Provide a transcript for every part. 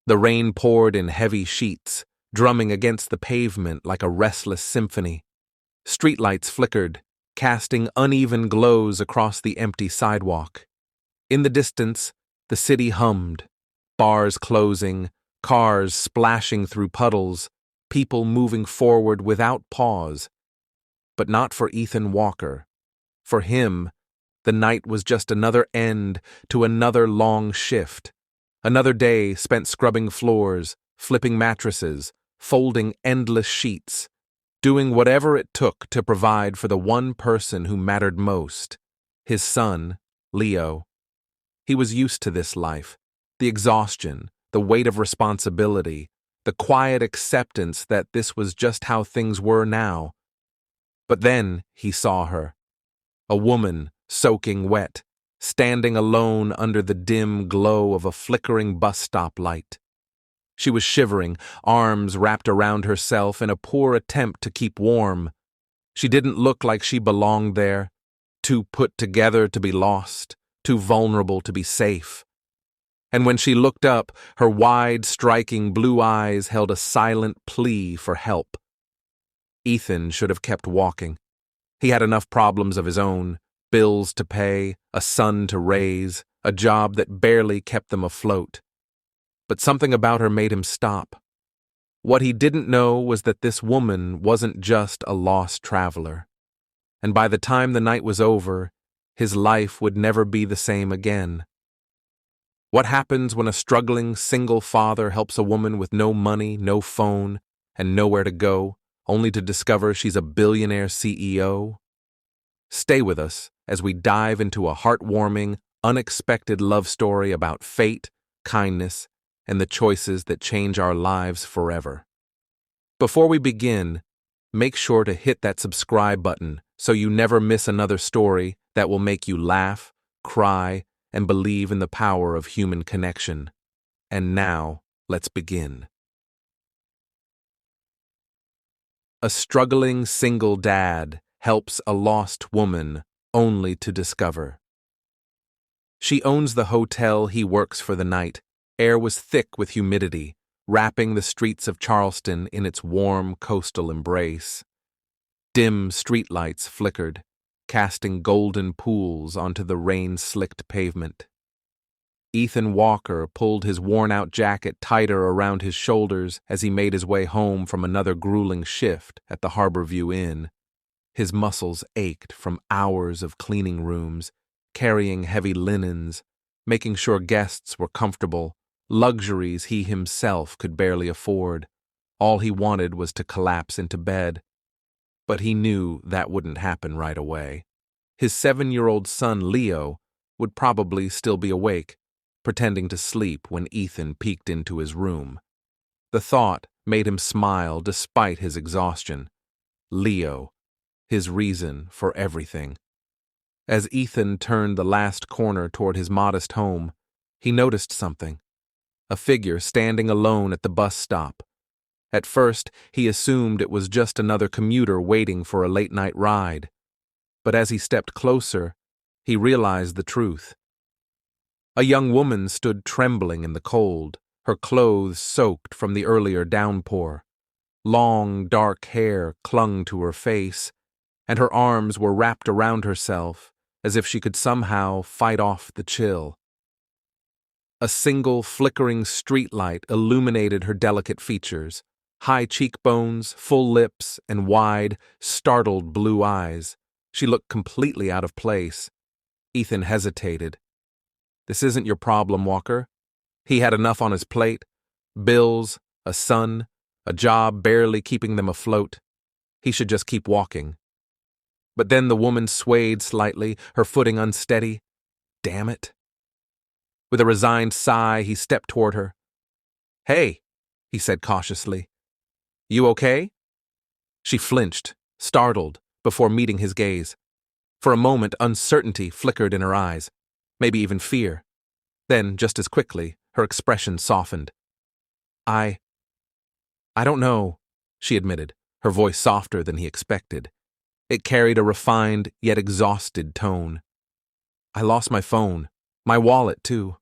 The rain poured in heavy sheets, drumming against the pavement like a restless symphony. Streetlights flickered, casting uneven glows across the empty sidewalk. In the distance, the city hummed, bars closing, cars splashing through puddles, people moving forward without pause. But not for Ethan Walker. For him, the night was just another end to another long shift. Another day spent scrubbing floors, flipping mattresses, folding endless sheets, doing whatever it took to provide for the one person who mattered most, his son, Leo. He was used to this life, the exhaustion, the weight of responsibility, the quiet acceptance that this was just how things were now. But then he saw her, a woman soaking wet, standing alone under the dim glow of a flickering bus stop light. She was shivering, arms wrapped around herself in a poor attempt to keep warm. She didn't look like she belonged there, too put together to be lost, too vulnerable to be safe. And when she looked up, her wide, striking blue eyes held a silent plea for help. Ethan should have kept walking. He had enough problems of his own, bills to pay, a son to raise, a job that barely kept them afloat. But something about her made him stop. What he didn't know was that this woman wasn't just a lost traveler. And by the time the night was over, his life would never be the same again. What happens when a struggling single father helps a woman with no money, no phone, and nowhere to go, only to discover she's a billionaire CEO? Stay with us as we dive into a heartwarming, unexpected love story about fate, kindness, and the choices that change our lives forever. Before we begin, make sure to hit that subscribe button so you never miss another story that will make you laugh, cry, and believe in the power of human connection. And now, let's begin. A struggling single dad helps a lost woman only to discover. She owns the hotel he works for the night. Air was thick with humidity, wrapping the streets of Charleston in its warm coastal embrace. Dim streetlights flickered, casting golden pools onto the rain-slicked pavement. Ethan Walker pulled his worn-out jacket tighter around his shoulders as he made his way home from another grueling shift at the Harborview Inn. His muscles ached from hours of cleaning rooms, carrying heavy linens, making sure guests were comfortable, luxuries he himself could barely afford. All he wanted was to collapse into bed. But he knew that wouldn't happen right away. His 7-year-old son, Leo, would probably still be awake, pretending to sleep when Ethan peeked into his room. The thought made him smile despite his exhaustion. Leo, his reason for everything. As Ethan turned the last corner toward his modest home, he noticed something. A figure standing alone at the bus stop. At first, he assumed it was just another commuter waiting for a late-night ride. But as he stepped closer, he realized the truth. A young woman stood trembling in the cold, her clothes soaked from the earlier downpour. Long, dark hair clung to her face, and her arms were wrapped around herself as if she could somehow fight off the chill. A single flickering streetlight illuminated her delicate features, high cheekbones, full lips, and wide, startled blue eyes. She looked completely out of place. Ethan hesitated. "This isn't your problem, Walker." He had enough on his plate: bills, a son, a job barely keeping them afloat. He should just keep walking. But then the woman swayed slightly, her footing unsteady. Damn it. With a resigned sigh, he stepped toward her. "Hey," he said cautiously. "You okay?" She flinched, startled, before meeting his gaze. For a moment, uncertainty flickered in her eyes, maybe even fear. Then, just as quickly, her expression softened. I don't know," she admitted, her voice softer than he expected. It carried a refined, yet exhausted tone. "I lost my phone. My wallet, too.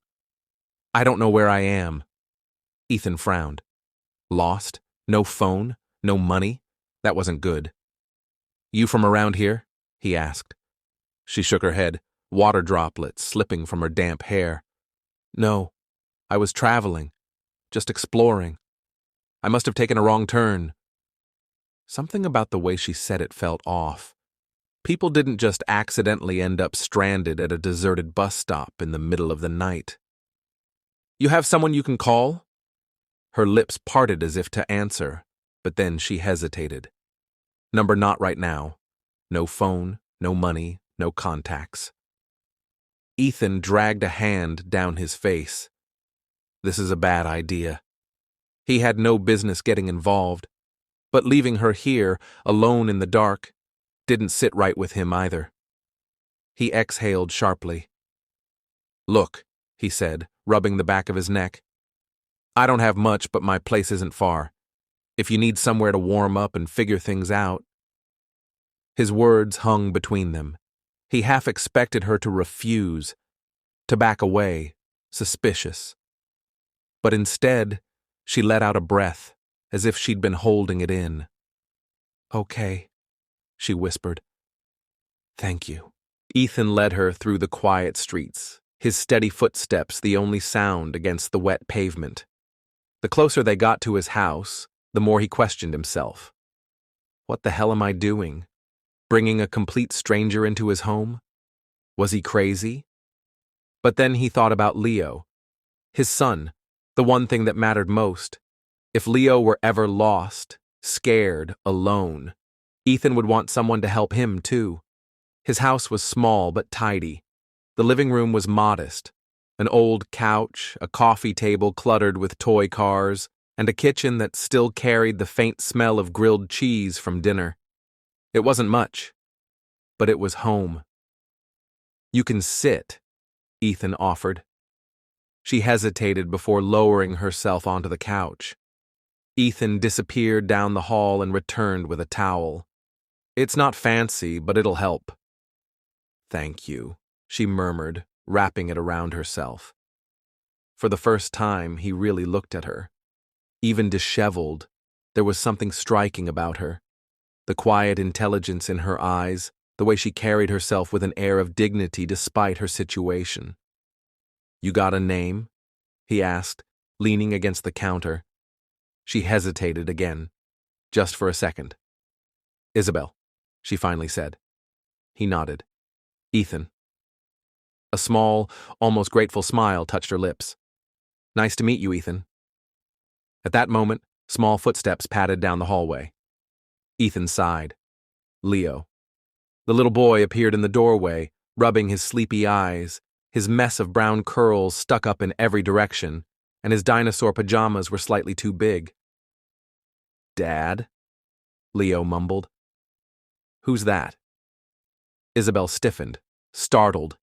I don't know where I am." Ethan frowned. Lost? No phone? No money? That wasn't good. You from around here? He asked. She shook her head, water droplets slipping from her damp hair. No, I was traveling, just exploring. I must have taken a wrong turn. Something about the way she said it felt off. People didn't just accidentally end up stranded at a deserted bus stop in the middle of the night. You have someone you can call? Her lips parted as if to answer, but then she hesitated. Number not right now. No phone, no money, no contacts. Ethan dragged a hand down his face. This is a bad idea. He had no business getting involved, but leaving her here, alone in the dark, didn't sit right with him either. He exhaled sharply. Look, he said, rubbing the back of his neck. I don't have much, but my place isn't far. If you need somewhere to warm up and figure things out. His words hung between them. He half expected her to refuse, to back away, suspicious. But instead, she let out a breath, as if she'd been holding it in. Okay, she whispered. Thank you. Ethan led her through the quiet streets, his steady footsteps the only sound against the wet pavement. The closer they got to his house, the more he questioned himself. What the hell am I doing? Bringing a complete stranger into his home? Was he crazy? But then he thought about Leo, his son, the one thing that mattered most. If Leo were ever lost, scared, alone, Ethan would want someone to help him too. His house was small but tidy. The living room was modest. An old couch, a coffee table cluttered with toy cars, and a kitchen that still carried the faint smell of grilled cheese from dinner. It wasn't much, but it was home. You can sit, Ethan offered. She hesitated before lowering herself onto the couch. Ethan disappeared down the hall and returned with a towel. It's not fancy, but it'll help. Thank you, she murmured, wrapping it around herself. For the first time, he really looked at her. Even disheveled, there was something striking about her. The quiet intelligence in her eyes, the way she carried herself with an air of dignity despite her situation. You got a name? He asked, leaning against the counter. She hesitated again, just for a second. Isabel, she finally said. He nodded. Ethan. A small, almost grateful smile touched her lips. Nice to meet you, Ethan. At that moment, small footsteps padded down the hallway. Ethan sighed. Leo. The little boy appeared in the doorway, rubbing his sleepy eyes, his mess of brown curls stuck up in every direction, and his dinosaur pajamas were slightly too big. Dad? Leo mumbled. Who's that? Isabel stiffened, startled.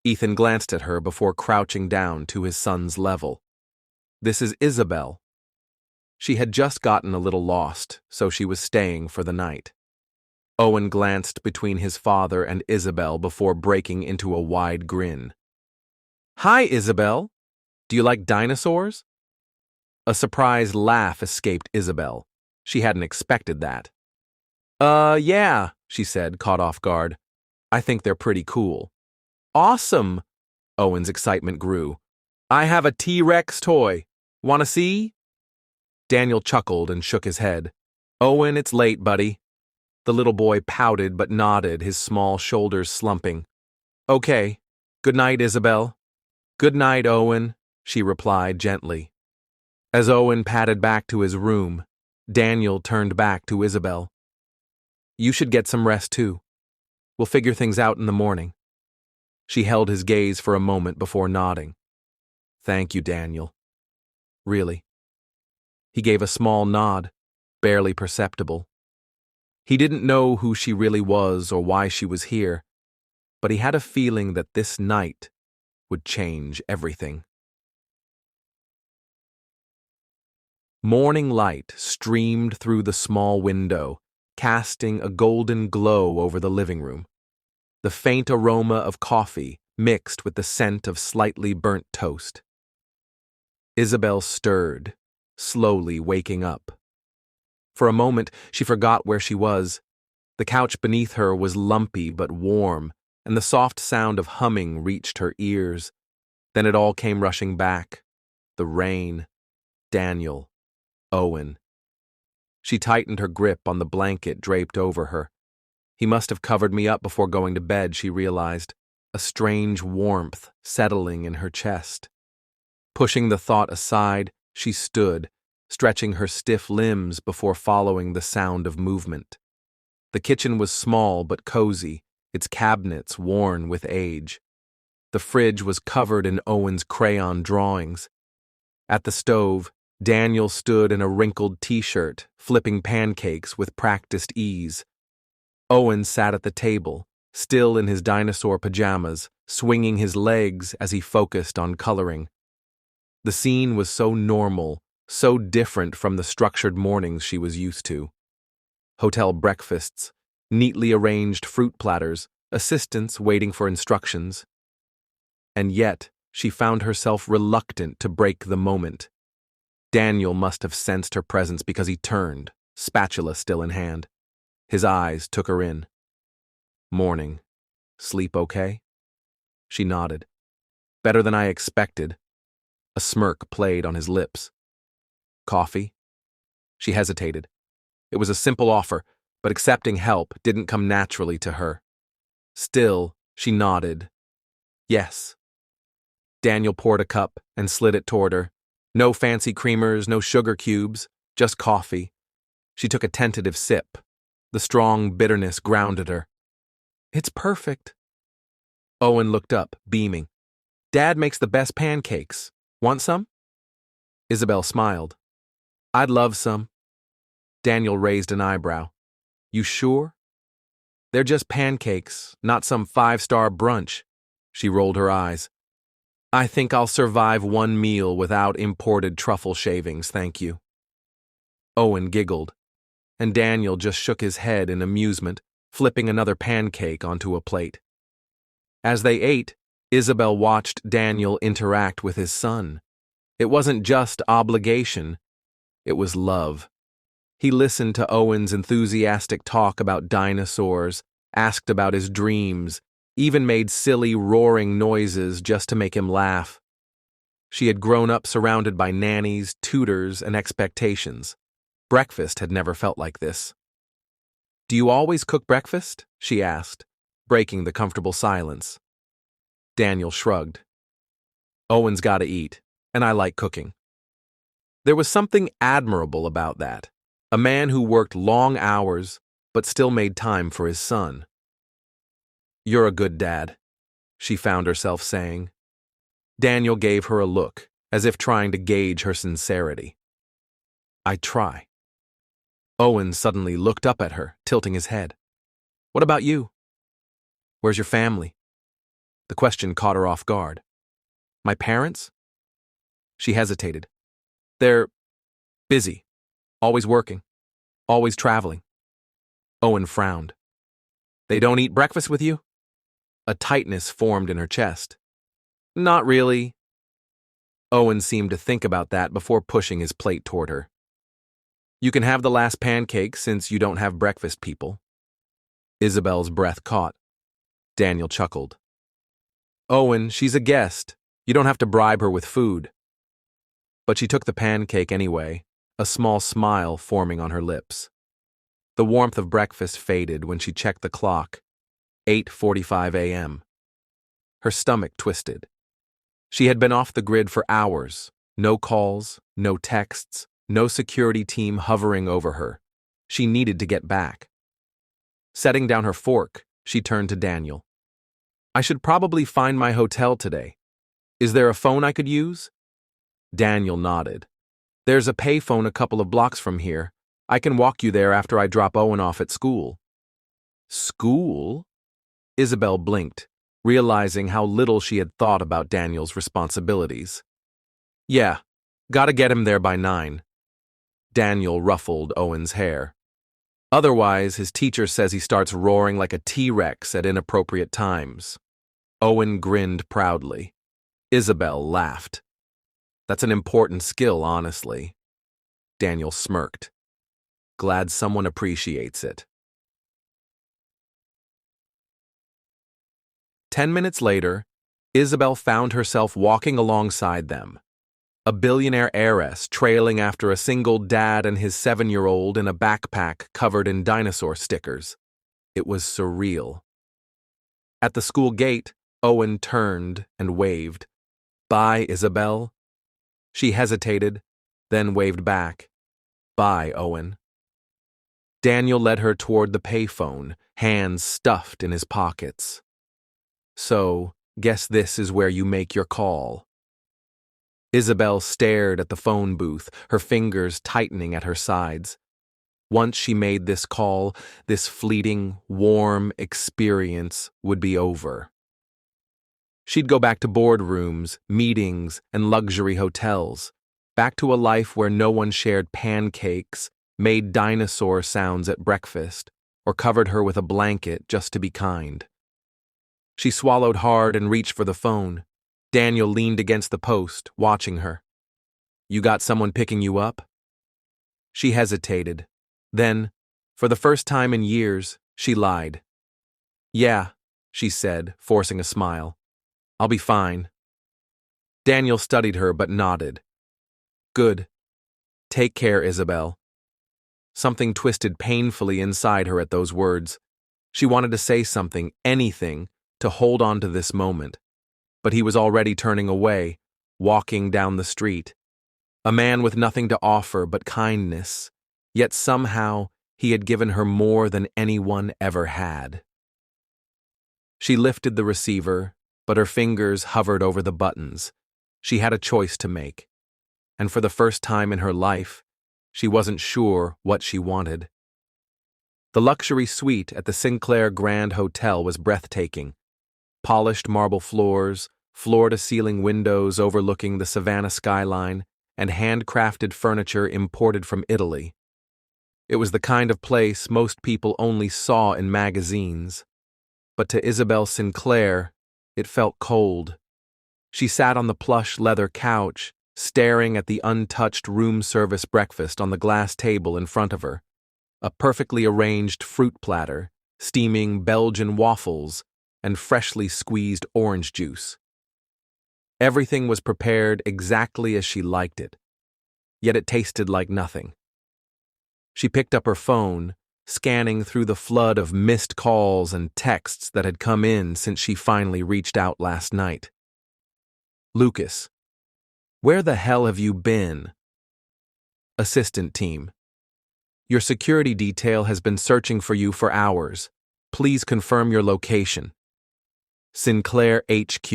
Ethan glanced at her before crouching down to his son's level. This is Isabel. She had just gotten a little lost, so she was staying for the night. Owen glanced between his father and Isabel before breaking into a wide grin. Hi, Isabel. Do you like dinosaurs? A surprised laugh escaped Isabel. She hadn't expected that. Yeah, she said, caught off guard. I think they're pretty cool. Awesome! Owen's excitement grew. I have a T-Rex toy. Want to see? Daniel chuckled and shook his head. Owen, it's late, buddy. The little boy pouted but nodded, his small shoulders slumping. Okay. Good night, Isabel. Good night, Owen, she replied gently. As Owen padded back to his room, Daniel turned back to Isabel. You should get some rest, too. We'll figure things out in the morning. She held his gaze for a moment before nodding. Thank you, Daniel. Really. He gave a small nod, barely perceptible. He didn't know who she really was or why she was here, but he had a feeling that this night would change everything. Morning light streamed through the small window, casting a golden glow over the living room. The faint aroma of coffee mixed with the scent of slightly burnt toast. Isabel stirred, slowly waking up. For a moment, she forgot where she was. The couch beneath her was lumpy but warm, and the soft sound of humming reached her ears. Then it all came rushing back. The rain, Daniel, Owen. She tightened her grip on the blanket draped over her. He must have covered me up before going to bed, she realized, a strange warmth settling in her chest. Pushing the thought aside, she stood, stretching her stiff limbs before following the sound of movement. The kitchen was small but cozy, its cabinets worn with age. The fridge was covered in Owen's crayon drawings. At the stove, Daniel stood in a wrinkled t-shirt, flipping pancakes with practiced ease. Owen sat at the table, still in his dinosaur pajamas, swinging his legs as he focused on coloring. The scene was so normal, so different from the structured mornings she was used to. Hotel breakfasts, neatly arranged fruit platters, assistants waiting for instructions. And yet, she found herself reluctant to break the moment. Daniel must have sensed her presence because he turned, spatula still in hand. His eyes took her in. "Morning. Sleep okay?" She nodded. "Better than I expected." A smirk played on his lips. "Coffee?" She hesitated. It was a simple offer, but accepting help didn't come naturally to her. Still, she nodded. "Yes." Daniel poured a cup and slid it toward her. No fancy creamers, no sugar cubes, just coffee. She took a tentative sip. The strong bitterness grounded her. "It's perfect." Owen looked up, beaming. "Dad makes the best pancakes. Want some?" Isabel smiled. "I'd love some." Daniel raised an eyebrow. "You sure?" "They're just pancakes, not some five-star brunch." She rolled her eyes. "I think I'll survive one meal without imported truffle shavings, thank you." Owen giggled, and Daniel just shook his head in amusement, flipping another pancake onto a plate. As they ate, Isabel watched Daniel interact with his son. It wasn't just obligation, it was love. He listened to Owen's enthusiastic talk about dinosaurs, asked about his dreams, even made silly roaring noises just to make him laugh. She had grown up surrounded by nannies, tutors, and expectations. Breakfast had never felt like this. "Do you always cook breakfast?" she asked, breaking the comfortable silence. Daniel shrugged. "Owen's gotta eat, and I like cooking." There was something admirable about that. A man who worked long hours, but still made time for his son. "You're a good dad," she found herself saying. Daniel gave her a look, as if trying to gauge her sincerity. "I try." Owen suddenly looked up at her, tilting his head. "What about you? Where's your family?" The question caught her off guard. "My parents?" She hesitated. "They're busy, always working, always traveling." Owen frowned. "They don't eat breakfast with you?" A tightness formed in her chest. "Not really." Owen seemed to think about that before pushing his plate toward her. "You can have the last pancake since you don't have breakfast people." Isabel's breath caught. Daniel chuckled. "Owen, she's a guest. You don't have to bribe her with food." But she took the pancake anyway, a small smile forming on her lips. The warmth of breakfast faded when she checked the clock. 8:45 a.m. Her stomach twisted. She had been off the grid for hours. No calls, no texts, no security team hovering over her. She needed to get back. Setting down her fork, she turned to Daniel. "I should probably find my hotel today. Is there a phone I could use?" Daniel nodded. "There's a payphone a couple of blocks from here. I can walk you there after I drop Owen off at school." "School?" Isabel blinked, realizing how little she had thought about Daniel's responsibilities. "Yeah, gotta get him there by 9. Daniel ruffled Owen's hair. "Otherwise, his teacher says he starts roaring like a T-Rex at inappropriate times." Owen grinned proudly. Isabel laughed. That's an important skill, honestly. Daniel smirked. Glad someone appreciates it. 10 minutes later, Isabel found herself walking alongside them. A billionaire heiress trailing after a single dad and his 7-year-old in a backpack covered in dinosaur stickers. It was surreal. At the school gate, Owen turned and waved. Bye, Isabel. She hesitated, then waved back. Bye, Owen. Daniel led her toward the payphone, hands stuffed in his pockets. So, guess this is where you make your call. Isabel stared at the phone booth, her fingers tightening at her sides. Once she made this call, this fleeting, warm experience would be over. She'd go back to boardrooms, meetings, and luxury hotels, back to a life where no one shared pancakes, made dinosaur sounds at breakfast, or covered her with a blanket just to be kind. She swallowed hard and reached for the phone. Daniel leaned against the post, watching her. You got someone picking you up? She hesitated. Then, for the first time in years, she lied. Yeah, she said, forcing a smile. I'll be fine. Daniel studied her but nodded. Good. Take care, Isabel. Something twisted painfully inside her at those words. She wanted to say something, anything, to hold on to this moment. But he was already turning away, walking down the street. A man with nothing to offer but kindness, yet somehow he had given her more than anyone ever had. She lifted the receiver, but her fingers hovered over the buttons. She had a choice to make, and for the first time in her life, she wasn't sure what she wanted. The luxury suite at the Sinclair Grand Hotel was breathtaking. Polished marble floors, floor-to-ceiling windows overlooking the Savannah skyline, and handcrafted furniture imported from Italy. It was the kind of place most people only saw in magazines. But to Isabel Sinclair, it felt cold. She sat on the plush leather couch, staring at the untouched room service breakfast on the glass table in front of her. A perfectly arranged fruit platter, steaming Belgian waffles, and freshly squeezed orange juice. Everything was prepared exactly as she liked it, yet it tasted like nothing. She picked up her phone, scanning through the flood of missed calls and texts that had come in since she finally reached out last night. Lucas, where the hell have you been? Assistant team. Your security detail has been searching for you for hours. Please confirm your location. Sinclair HQ.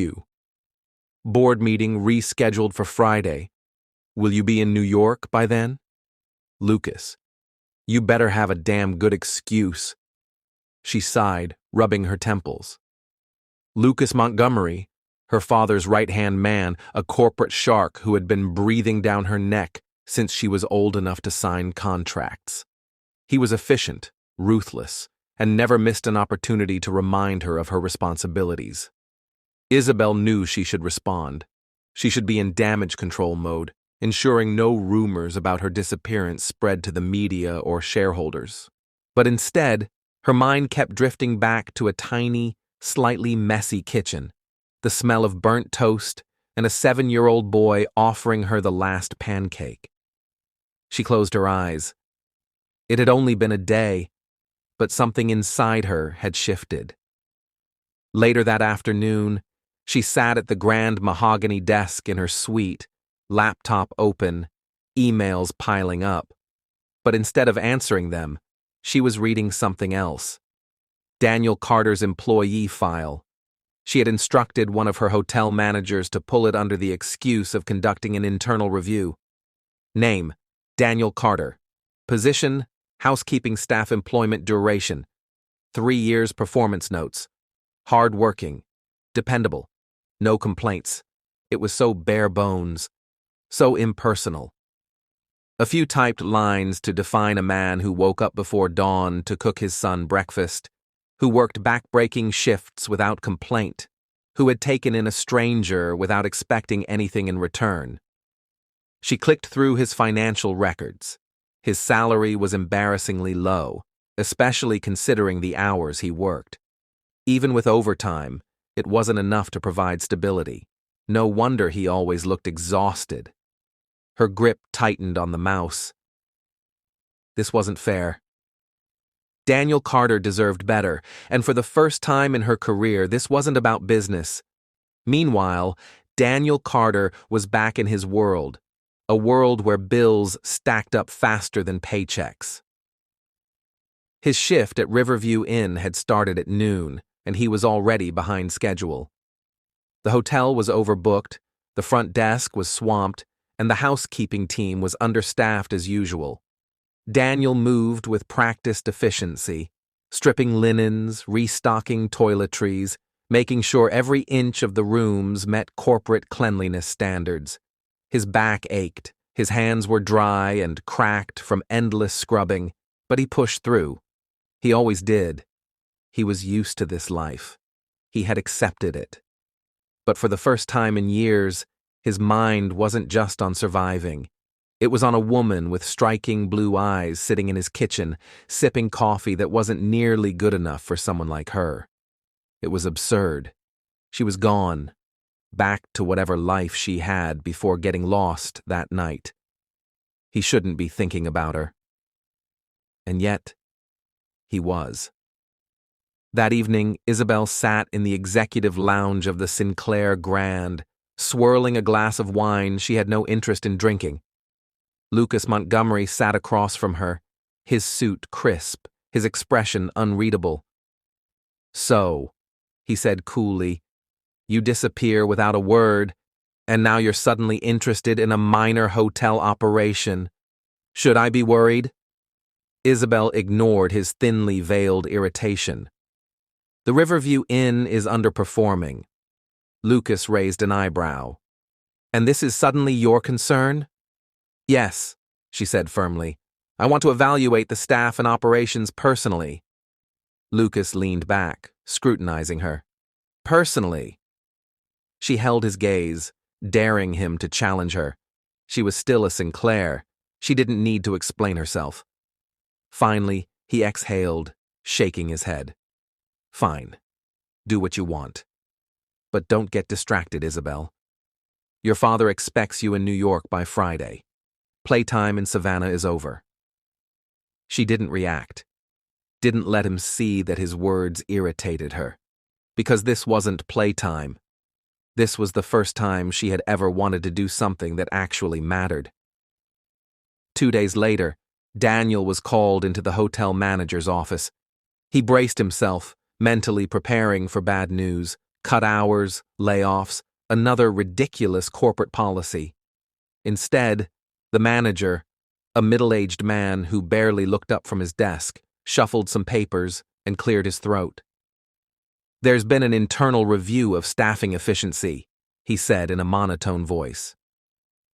Board meeting rescheduled for Friday. Will you be in New York by then? Lucas. You better have a damn good excuse. She sighed, rubbing her temples. Lucas Montgomery, her father's right-hand man, a corporate shark who had been breathing down her neck since she was old enough to sign contracts. He was efficient, ruthless, and never missed an opportunity to remind her of her responsibilities. Isabel knew she should respond. She should be in damage control mode, ensuring no rumors about her disappearance spread to the media or shareholders. But instead, her mind kept drifting back to a tiny, slightly messy kitchen, the smell of burnt toast, and a 7-year-old boy offering her the last pancake. She closed her eyes. It had only been a day, but something inside her had shifted. Later that afternoon, she sat at the grand mahogany desk in her suite, laptop open, emails piling up. But instead of answering them, she was reading something else. Daniel Carter's employee file. She had instructed one of her hotel managers to pull it under the excuse of conducting an internal review. Name, Daniel Carter. Position, housekeeping staff employment duration. 3 years performance notes. Hard-working. Dependable. No complaints. It was so bare bones. So impersonal. A few typed lines to define a man who woke up before dawn to cook his son breakfast, who worked back-breaking shifts without complaint, who had taken in a stranger without expecting anything in return. She clicked through his financial records. His salary was embarrassingly low, especially considering the hours he worked. Even with overtime, it wasn't enough to provide stability. No wonder he always looked exhausted. Her grip tightened on the mouse. This wasn't fair. Daniel Carter deserved better, and for the first time in her career, this wasn't about business. Meanwhile, Daniel Carter was back in his world, a world where bills stacked up faster than paychecks. His shift at Riverview Inn had started at noon, and he was already behind schedule. The hotel was overbooked, the front desk was swamped, and the housekeeping team was understaffed as usual. Daniel moved with practiced efficiency, stripping linens, restocking toiletries, making sure every inch of the rooms met corporate cleanliness standards. His back ached, his hands were dry and cracked from endless scrubbing, but he pushed through. He always did. He was used to this life. He had accepted it. But for the first time in years, his mind wasn't just on surviving. It was on a woman with striking blue eyes sitting in his kitchen, sipping coffee that wasn't nearly good enough for someone like her. It was absurd. She was gone, back to whatever life she had before getting lost that night. He shouldn't be thinking about her. And yet, he was. That evening, Isabel sat in the executive lounge of the Sinclair Grand, swirling a glass of wine she had no interest in drinking. Lucas Montgomery sat across from her, his suit crisp, his expression unreadable. "So," he said coolly, "you disappear without a word, and now you're suddenly interested in a minor hotel operation. Should I be worried?" Isabel ignored his thinly veiled irritation. "The Riverview Inn is underperforming." Lucas raised an eyebrow. "And this is suddenly your concern?" "Yes," she said firmly. "I want to evaluate the staff and operations personally." Lucas leaned back, scrutinizing her. "Personally?" She held his gaze, daring him to challenge her. She was still a Sinclair. She didn't need to explain herself. Finally, he exhaled, shaking his head. "Fine. Do what you want. But don't get distracted, Isabel. Your father expects you in New York by Friday. Playtime in Savannah is over." She didn't react, didn't let him see that his words irritated her. Because this wasn't playtime. This was the first time she had ever wanted to do something that actually mattered. 2 days later, Daniel was called into the hotel manager's office. He braced himself, mentally preparing for bad news, cut hours, layoffs, another ridiculous corporate policy. Instead, the manager, a middle-aged man who barely looked up from his desk, shuffled some papers and cleared his throat. "There's been an internal review of staffing efficiency," he said in a monotone voice.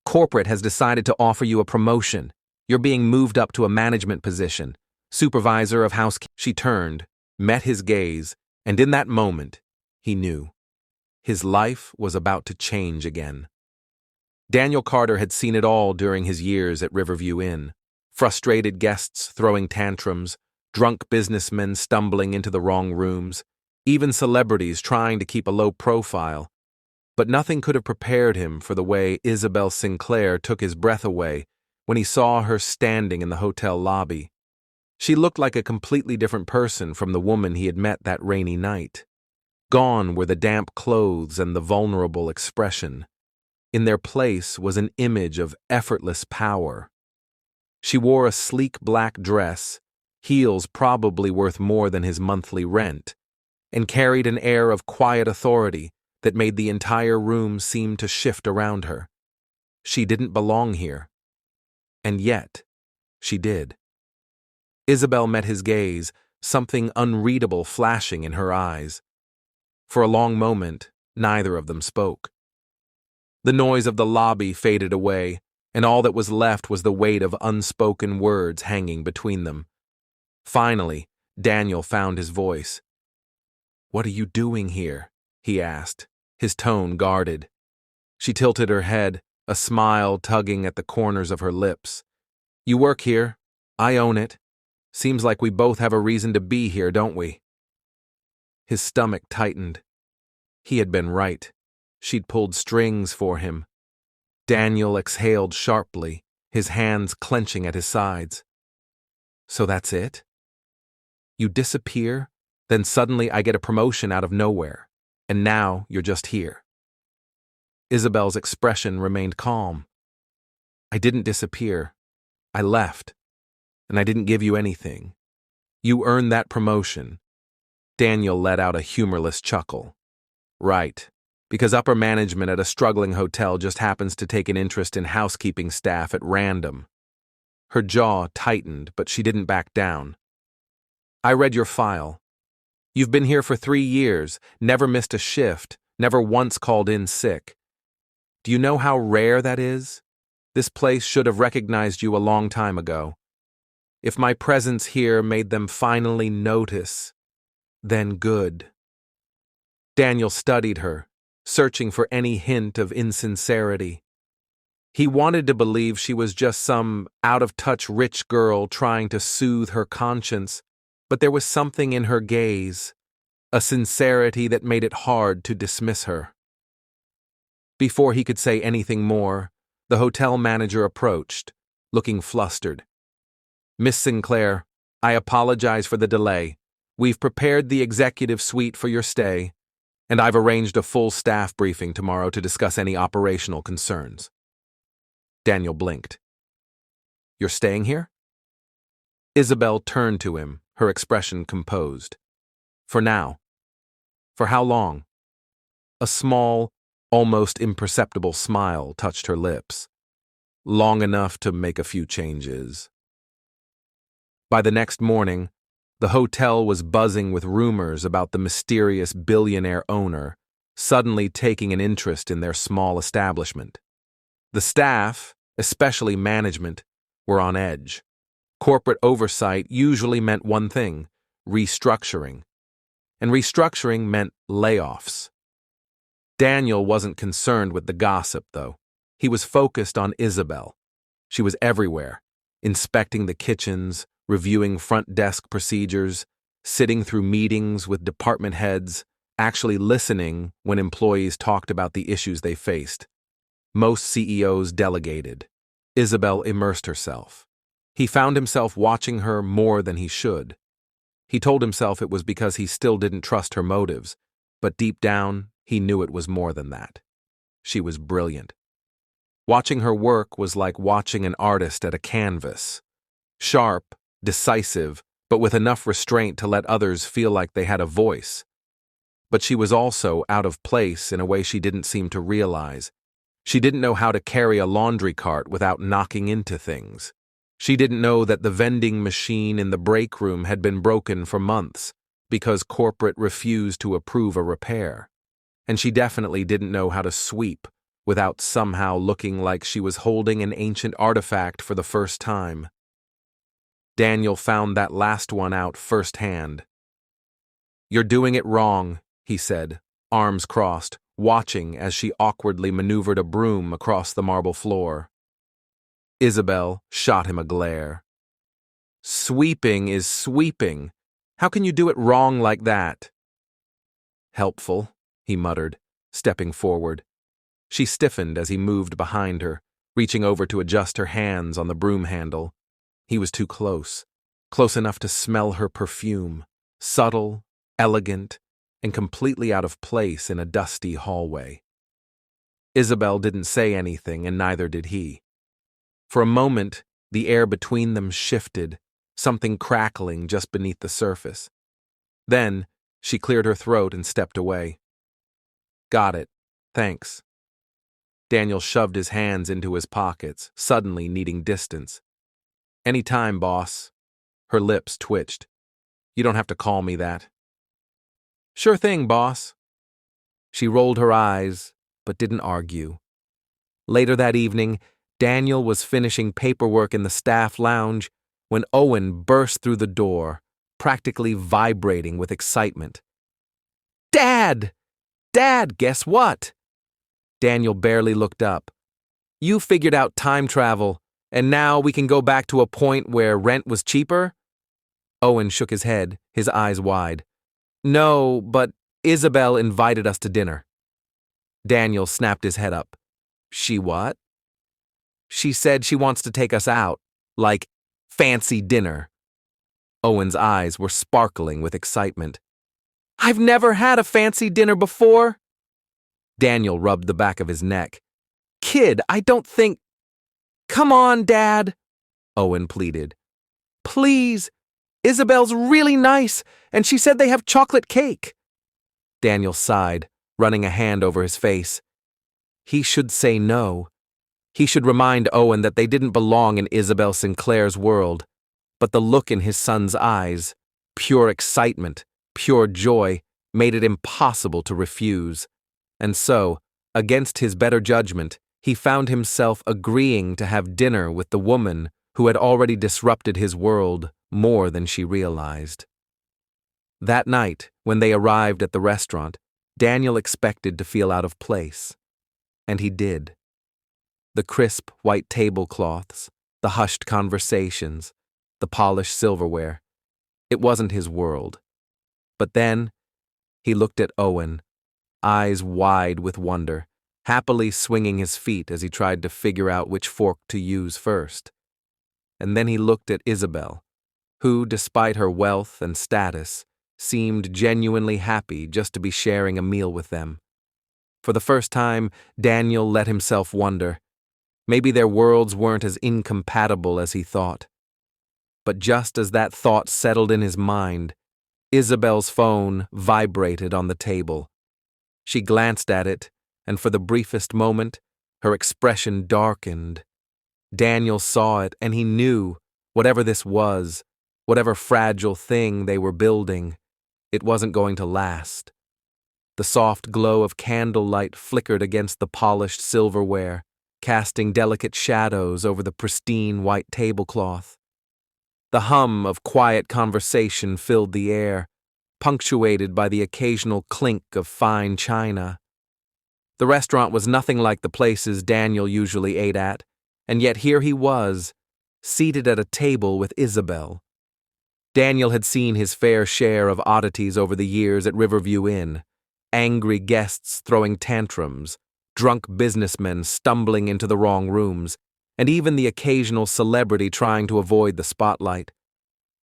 "Corporate has decided to offer you a promotion. You're being moved up to a management position, supervisor of housekeeping." She turned, met his gaze, and in that moment, he knew. His life was about to change again. Daniel Carter had seen it all during his years at Riverview Inn. Frustrated guests throwing tantrums, drunk businessmen stumbling into the wrong rooms, even celebrities trying to keep a low profile. But nothing could have prepared him for the way Isabel Sinclair took his breath away when he saw her standing in the hotel lobby. She looked like a completely different person from the woman he had met that rainy night. Gone were the damp clothes and the vulnerable expression. In their place was an image of effortless power. She wore a sleek black dress, heels probably worth more than his monthly rent, and carried an air of quiet authority that made the entire room seem to shift around her. She didn't belong here. And yet, she did. Isabel met his gaze, something unreadable flashing in her eyes. For a long moment, neither of them spoke. The noise of the lobby faded away, and all that was left was the weight of unspoken words hanging between them. Finally, Daniel found his voice. "What are you doing here?" he asked, his tone guarded. She tilted her head, a smile tugging at the corners of her lips. You work here. I own it. Seems like we both have a reason to be here, don't we? His stomach tightened. He had been right. She'd pulled strings for him. Daniel exhaled sharply, his hands clenching at his sides. So that's it? You disappear, then suddenly I get a promotion out of nowhere, and now you're just here. Isabel's expression remained calm. I didn't disappear. I left, and I didn't give you anything. You earned that promotion. Daniel let out a humorless chuckle. Right, because upper management at a struggling hotel just happens to take an interest in housekeeping staff at random. Her jaw tightened, but she didn't back down. I read your file. You've been here for 3 years, never missed a shift, never once called in sick. Do you know how rare that is? This place should have recognized you a long time ago. If my presence here made them finally notice, then good. Daniel studied her, searching for any hint of insincerity. He wanted to believe she was just some out-of-touch rich girl trying to soothe her conscience, but there was something in her gaze, a sincerity that made it hard to dismiss her. Before he could say anything more, the hotel manager approached, looking flustered. Miss Sinclair, I apologize for the delay. We've prepared the executive suite for your stay, and I've arranged a full staff briefing tomorrow to discuss any operational concerns. Daniel blinked. You're staying here? Isabel turned to him, her expression composed. For now. For how long? A small, almost imperceptible smile touched her lips. Long enough to make a few changes. By the next morning, the hotel was buzzing with rumors about the mysterious billionaire owner suddenly taking an interest in their small establishment. The staff, especially management, were on edge. Corporate oversight usually meant one thing: restructuring. And restructuring meant layoffs. Daniel wasn't concerned with the gossip, though. He was focused on Isabel. She was everywhere, inspecting the kitchens, reviewing front desk procedures, sitting through meetings with department heads, actually listening when employees talked about the issues they faced. Most CEOs delegated. Isabel immersed herself. He found himself watching her more than he should. He told himself it was because he still didn't trust her motives, but deep down, he knew it was more than that. She was brilliant. Watching her work was like watching an artist at a canvas. Sharp, decisive, but with enough restraint to let others feel like they had a voice. But she was also out of place in a way she didn't seem to realize. She didn't know how to carry a laundry cart without knocking into things. She didn't know that the vending machine in the break room had been broken for months because corporate refused to approve a repair. And she definitely didn't know how to sweep without somehow looking like she was holding an ancient artifact for the first time. Daniel found that last one out firsthand. You're doing it wrong, he said, arms crossed, watching as she awkwardly maneuvered a broom across the marble floor. Isabel shot him a glare. Sweeping is sweeping. How can you do it wrong like that? Helpful, he muttered, stepping forward. She stiffened as he moved behind her, reaching over to adjust her hands on the broom handle. He was too close, close enough to smell her perfume, subtle, elegant, and completely out of place in a dusty hallway. Isabel didn't say anything, and neither did he. For a moment, the air between them shifted, something crackling just beneath the surface. Then, she cleared her throat and stepped away. Got it. Thanks. Daniel shoved his hands into his pockets, suddenly needing distance. Any time, boss. Her lips twitched. You don't have to call me that. Sure thing, boss. She rolled her eyes, but didn't argue. Later that evening, Daniel was finishing paperwork in the staff lounge when Owen burst through the door, practically vibrating with excitement. Dad! Dad, guess what? Daniel barely looked up. You figured out time travel, and now we can go back to a point where rent was cheaper? Owen shook his head, his eyes wide. No, but Isabel invited us to dinner. Daniel snapped his head up. She what? She said she wants to take us out, like fancy dinner. Owen's eyes were sparkling with excitement. I've never had a fancy dinner before. Daniel rubbed the back of his neck. Kid, I don't think... Come on, Dad, Owen pleaded. Please, Isabel's really nice, and she said they have chocolate cake. Daniel sighed, running a hand over his face. He should say no. He should remind Owen that they didn't belong in Isabel Sinclair's world, but the look in his son's eyes, pure excitement, pure joy, made it impossible to refuse. And so, against his better judgment, he found himself agreeing to have dinner with the woman who had already disrupted his world more than she realized. That night, when they arrived at the restaurant, Daniel expected to feel out of place. And he did. The crisp white tablecloths, the hushed conversations, the polished silverware. It wasn't his world. But then, he looked at Owen, eyes wide with wonder, happily swinging his feet as he tried to figure out which fork to use first. And then he looked at Isabel, who, despite her wealth and status, seemed genuinely happy just to be sharing a meal with them. For the first time, Daniel let himself wonder. Maybe their worlds weren't as incompatible as he thought. But just as that thought settled in his mind, Isabel's phone vibrated on the table. She glanced at it, and for the briefest moment, her expression darkened. Daniel saw it, and he knew, whatever this was, whatever fragile thing they were building, it wasn't going to last. The soft glow of candlelight flickered against the polished silverware, casting delicate shadows over the pristine white tablecloth. The hum of quiet conversation filled the air, punctuated by the occasional clink of fine china. The restaurant was nothing like the places Daniel usually ate at, and yet here he was, seated at a table with Isabel. Daniel had seen his fair share of oddities over the years at Riverview Inn. Angry guests throwing tantrums, drunk businessmen stumbling into the wrong rooms, and even the occasional celebrity trying to avoid the spotlight.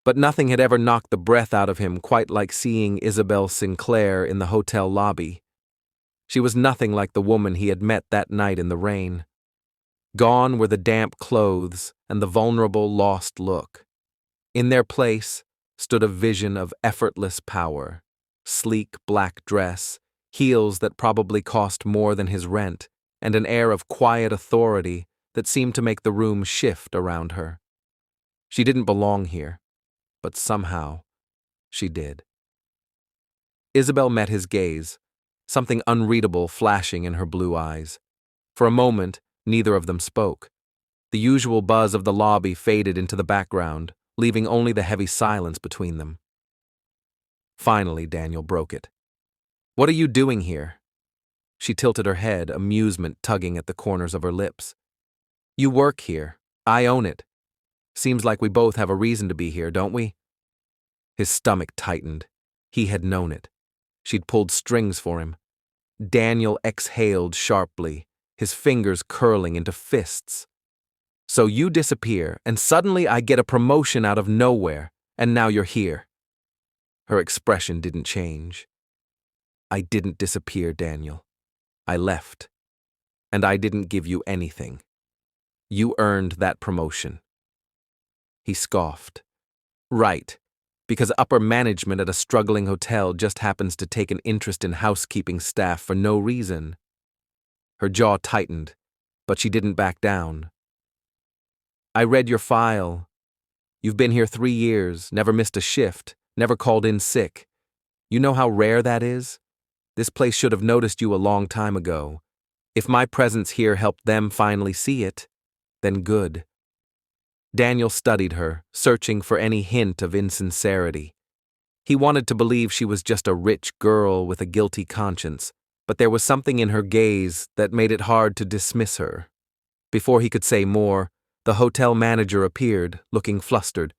But nothing had ever knocked the breath out of him quite like seeing Isabel Sinclair in the hotel lobby. She was nothing like the woman he had met that night in the rain. Gone were the damp clothes and the vulnerable, lost look. In their place stood a vision of effortless power, sleek black dress, heels that probably cost more than his rent, and an air of quiet authority that seemed to make the room shift around her. She didn't belong here, but somehow she did. Isabel met his gaze, something unreadable flashing in her blue eyes. For a moment, neither of them spoke. The usual buzz of the lobby faded into the background, leaving only the heavy silence between them. Finally, Daniel broke it. What are you doing here? She tilted her head, amusement tugging at the corners of her lips. You work here. I own it. Seems like we both have a reason to be here, don't we? His stomach tightened. He had known it. She'd pulled strings for him. Daniel exhaled sharply, his fingers curling into fists. So you disappear, and suddenly I get a promotion out of nowhere, and now you're here. Her expression didn't change. I didn't disappear, Daniel. I left. And I didn't give you anything. You earned that promotion. He scoffed. Right, because upper management at a struggling hotel just happens to take an interest in housekeeping staff for no reason. Her jaw tightened, but she didn't back down. I read your file. You've been here 3 years, never missed a shift, never called in sick. You know how rare that is? This place should have noticed you a long time ago. If my presence here helped them finally see it, then good. Daniel studied her, searching for any hint of insincerity. He wanted to believe she was just a rich girl with a guilty conscience, but there was something in her gaze that made it hard to dismiss her. Before he could say more, the hotel manager appeared, looking flustered.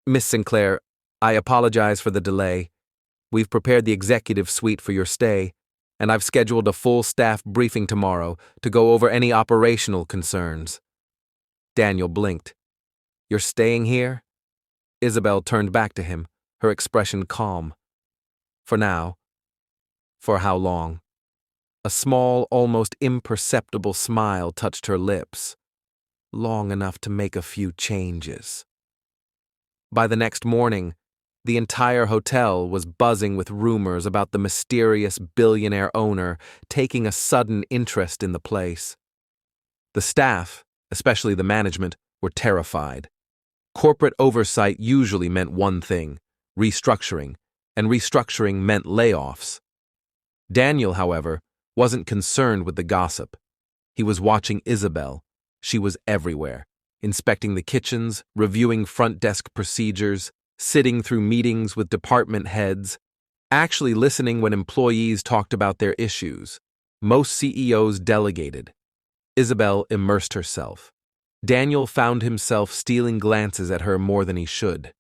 "Miss Sinclair, I apologize for the delay. We've prepared the executive suite for your stay, and I've scheduled a full staff briefing tomorrow to go over any operational concerns." Daniel blinked. "You're staying here?" Isabel turned back to him, her expression calm. "For now." "For how long?" A small, almost imperceptible smile touched her lips. "Long enough to make a few changes." By the next morning, the entire hotel was buzzing with rumors about the mysterious billionaire owner taking a sudden interest in the place. The staff, especially the management, were terrified. Corporate oversight usually meant one thing: restructuring, and restructuring meant layoffs. Daniel, however, wasn't concerned with the gossip. He was watching Isabel. She was everywhere, inspecting the kitchens, reviewing front desk procedures, sitting through meetings with department heads, actually listening when employees talked about their issues. Most CEOs delegated. Isabel immersed herself. Daniel found himself stealing glances at her more than he should.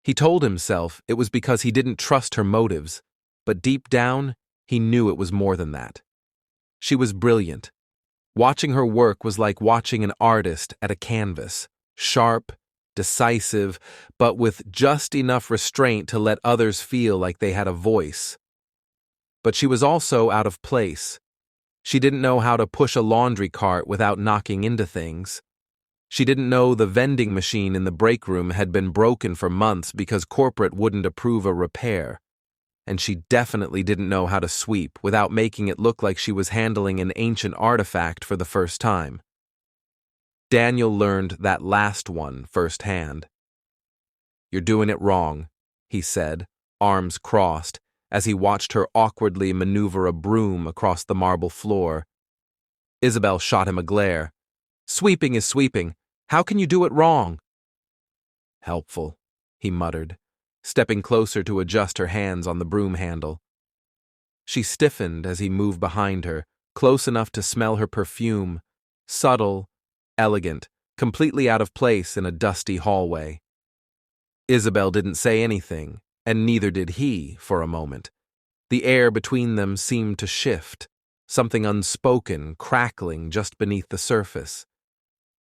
He told himself it was because he didn't trust her motives, but deep down, he knew it was more than that. She was brilliant. Watching her work was like watching an artist at a canvas, sharp, decisive, but with just enough restraint to let others feel like they had a voice. But she was also out of place. She didn't know how to push a laundry cart without knocking into things. She didn't know the vending machine in the break room had been broken for months because corporate wouldn't approve a repair. And she definitely didn't know how to sweep without making it look like she was handling an ancient artifact for the first time. Daniel learned that last one firsthand. "You're doing it wrong," he said, arms crossed, as he watched her awkwardly maneuver a broom across the marble floor. Isabel shot him a glare. "Sweeping is sweeping. How can you do it wrong?" "Helpful," he muttered, stepping closer to adjust her hands on the broom handle. She stiffened as he moved behind her, close enough to smell her perfume, subtle, elegant, completely out of place in a dusty hallway. Isabel didn't say anything, and neither did he for a moment. The air between them seemed to shift, something unspoken crackling just beneath the surface.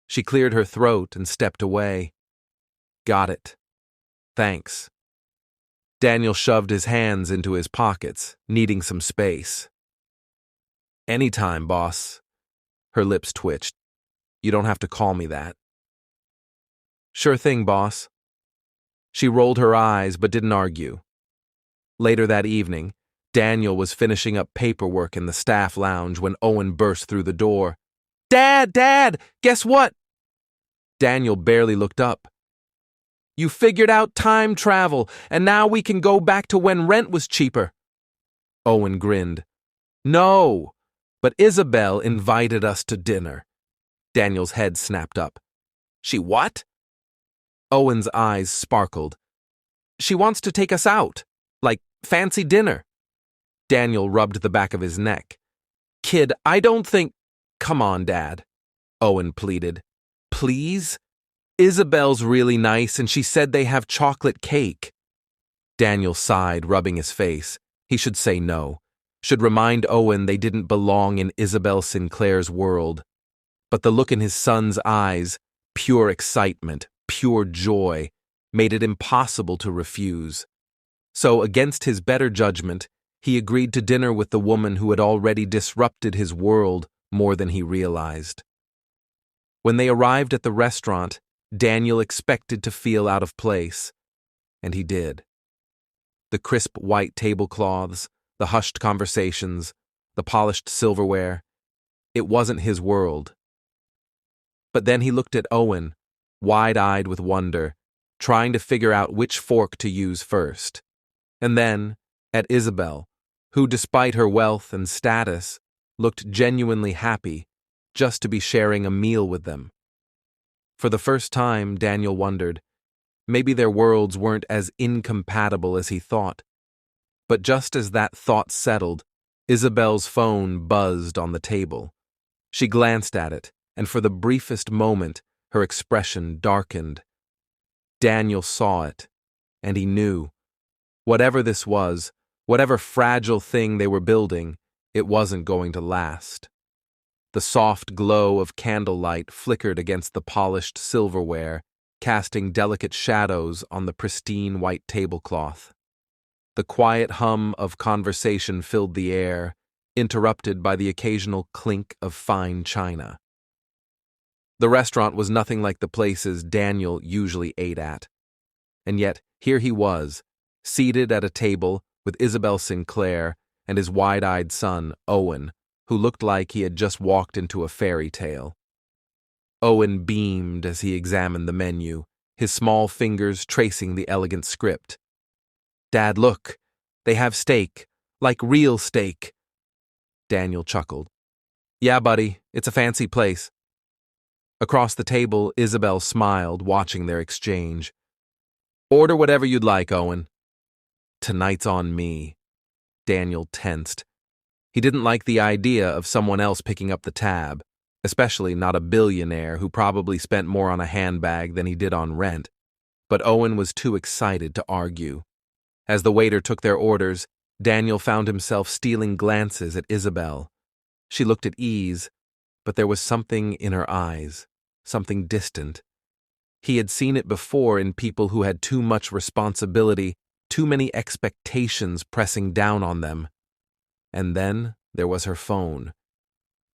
She cleared her throat and stepped away. "Got it. Thanks." Daniel shoved his hands into his pockets, needing some space. "Anytime, boss." Her lips twitched. "You don't have to call me that." "Sure thing, boss." She rolled her eyes but didn't argue. Later that evening, Daniel was finishing up paperwork in the staff lounge when Owen burst through the door. Dad, guess what?" Daniel barely looked up. "You figured out time travel, and now we can go back to when rent was cheaper." Owen grinned. "No, but Isabel invited us to dinner." Daniel's head snapped up. "She what?" Owen's eyes sparkled. "She wants to take us out, like fancy dinner." Daniel rubbed the back of his neck. "Kid, I don't think—" "Come on, Dad," Owen pleaded. "Please? Isabel's really nice, and she said they have chocolate cake." Daniel sighed, rubbing his face. He should say no. Should remind Owen they didn't belong in Isabel Sinclair's world. But the look in his son's eyes, pure excitement, pure joy, made it impossible to refuse. So, against his better judgment, he agreed to dinner with the woman who had already disrupted his world more than he realized. When they arrived at the restaurant, Daniel expected to feel out of place, and he did. The crisp white tablecloths, the hushed conversations, the polished silverware. It wasn't his world. But then he looked at Owen, wide-eyed with wonder, trying to figure out which fork to use first. And then, at Isabel, who, despite her wealth and status, looked genuinely happy just to be sharing a meal with them. For the first time, Daniel wondered, maybe their worlds weren't as incompatible as he thought. But just as that thought settled, Isabel's phone buzzed on the table. She glanced at it and for the briefest moment, her expression darkened. Daniel saw it, and he knew. Whatever this was, whatever fragile thing they were building, it wasn't going to last. The soft glow of candlelight flickered against the polished silverware, casting delicate shadows on the pristine white tablecloth. The quiet hum of conversation filled the air, interrupted by the occasional clink of fine china. The restaurant was nothing like the places Daniel usually ate at. And yet, here he was, seated at a table with Isabel Sinclair and his wide-eyed son, Owen, who looked like he had just walked into a fairy tale. Owen beamed as he examined the menu, his small fingers tracing the elegant script. "Dad, look, they have steak, like real steak." Daniel chuckled. "Yeah, buddy, it's a fancy place." Across the table, Isabel smiled, watching their exchange. "Order whatever you'd like, Owen." "Tonight's on me." Daniel tensed. He didn't like the idea of someone else picking up the tab, especially not a billionaire who probably spent more on a handbag than he did on rent. But Owen was too excited to argue. As the waiter took their orders, Daniel found himself stealing glances at Isabel. She looked at ease, but there was something in her eyes, something distant. He had seen it before in people who had too much responsibility, too many expectations pressing down on them. And then there was her phone.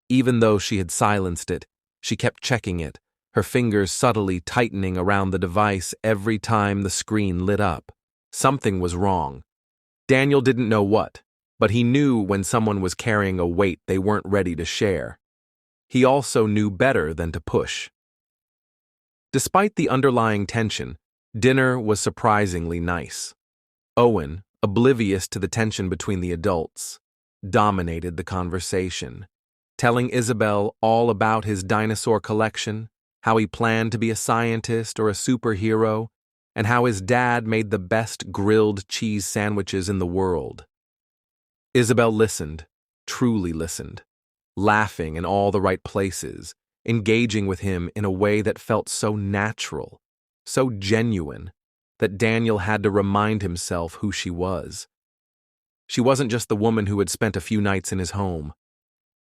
Even though she had silenced it, she kept checking it, her fingers subtly tightening around the device every time the screen lit up. Something was wrong. Daniel didn't know what, but he knew when someone was carrying a weight they weren't ready to share. He also knew better than to push. Despite the underlying tension, dinner was surprisingly nice. Owen, oblivious to the tension between the adults, dominated the conversation, telling Isabel all about his dinosaur collection, how he planned to be a scientist or a superhero, and how his dad made the best grilled cheese sandwiches in the world. Isabel listened, truly listened, laughing in all the right places, engaging with him in a way that felt so natural, so genuine, that Daniel had to remind himself who she was. She wasn't just the woman who had spent a few nights in his home.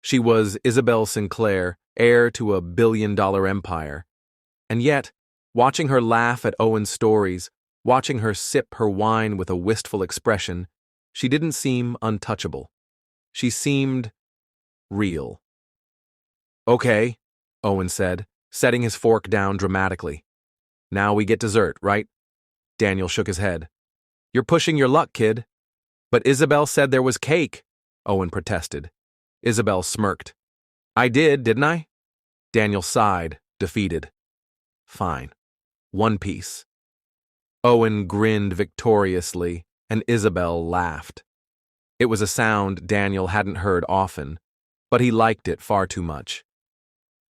She was Isabel Sinclair, heir to a billion-dollar empire. And yet, watching her laugh at Owen's stories, watching her sip her wine with a wistful expression, she didn't seem untouchable. She seemed real. "Okay," Owen said, setting his fork down dramatically. "Now we get dessert, right?" Daniel shook his head. "You're pushing your luck, kid." "But Isabel said there was cake," Owen protested. Isabel smirked. "I did, didn't I?" Daniel sighed, defeated. "Fine. One piece." Owen grinned victoriously, and Isabel laughed. It was a sound Daniel hadn't heard often, but he liked it far too much.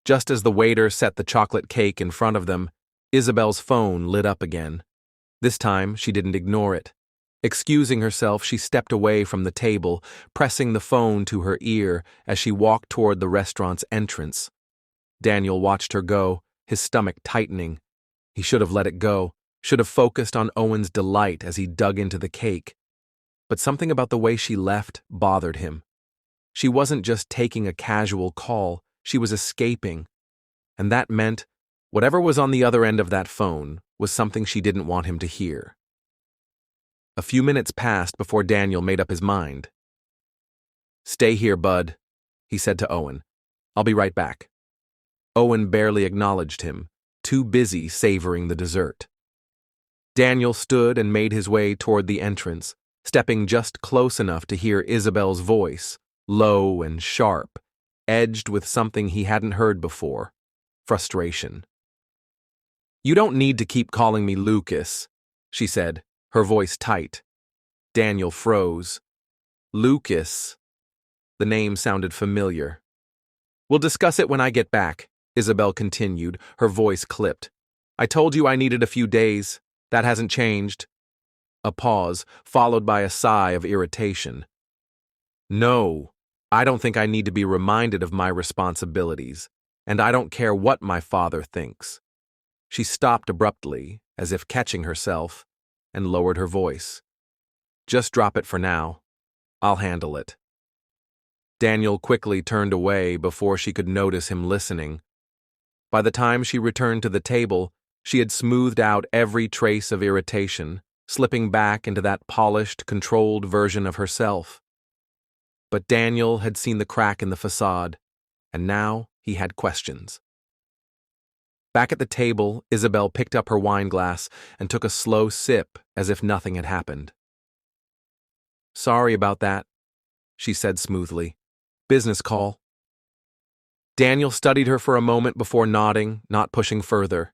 Just as the waiter set the chocolate cake in front of them, Isabel's phone lit up again. This time, she didn't ignore it. Excusing herself, she stepped away from the table, pressing the phone to her ear as she walked toward the restaurant's entrance. Daniel watched her go, his stomach tightening. He should have let it go, should have focused on Owen's delight as he dug into the cake. But something about the way she left bothered him. She wasn't just taking a casual call, she was escaping. And that meant whatever was on the other end of that phone was something she didn't want him to hear. A few minutes passed before Daniel made up his mind. "Stay here, bud," he said to Owen. "I'll be right back." Owen barely acknowledged him, too busy savoring the dessert. Daniel stood and made his way toward the entrance, stepping just close enough to hear Isabel's voice, low and sharp, edged with something he hadn't heard before: frustration. "You don't need to keep calling me Lucas," she said, her voice tight. Daniel froze. Lucas. The name sounded familiar. "We'll discuss it when I get back," Isabel continued, her voice clipped. "I told you I needed a few days. That hasn't changed." A pause, followed by a sigh of irritation. "No, I don't think I need to be reminded of my responsibilities. and I don't care what my father thinks." She stopped abruptly, as if catching herself, and lowered her voice. "Just drop it for now. I'll handle it." Daniel quickly turned away before she could notice him listening. By the time she returned to the table, she had smoothed out every trace of irritation, slipping back into that polished, controlled version of herself. But Daniel had seen the crack in the facade, and now he had questions. Back at the table, Isabel picked up her wine glass and took a slow sip as if nothing had happened. "Sorry about that," she said smoothly. "Business call." Daniel studied her for a moment before nodding, not pushing further.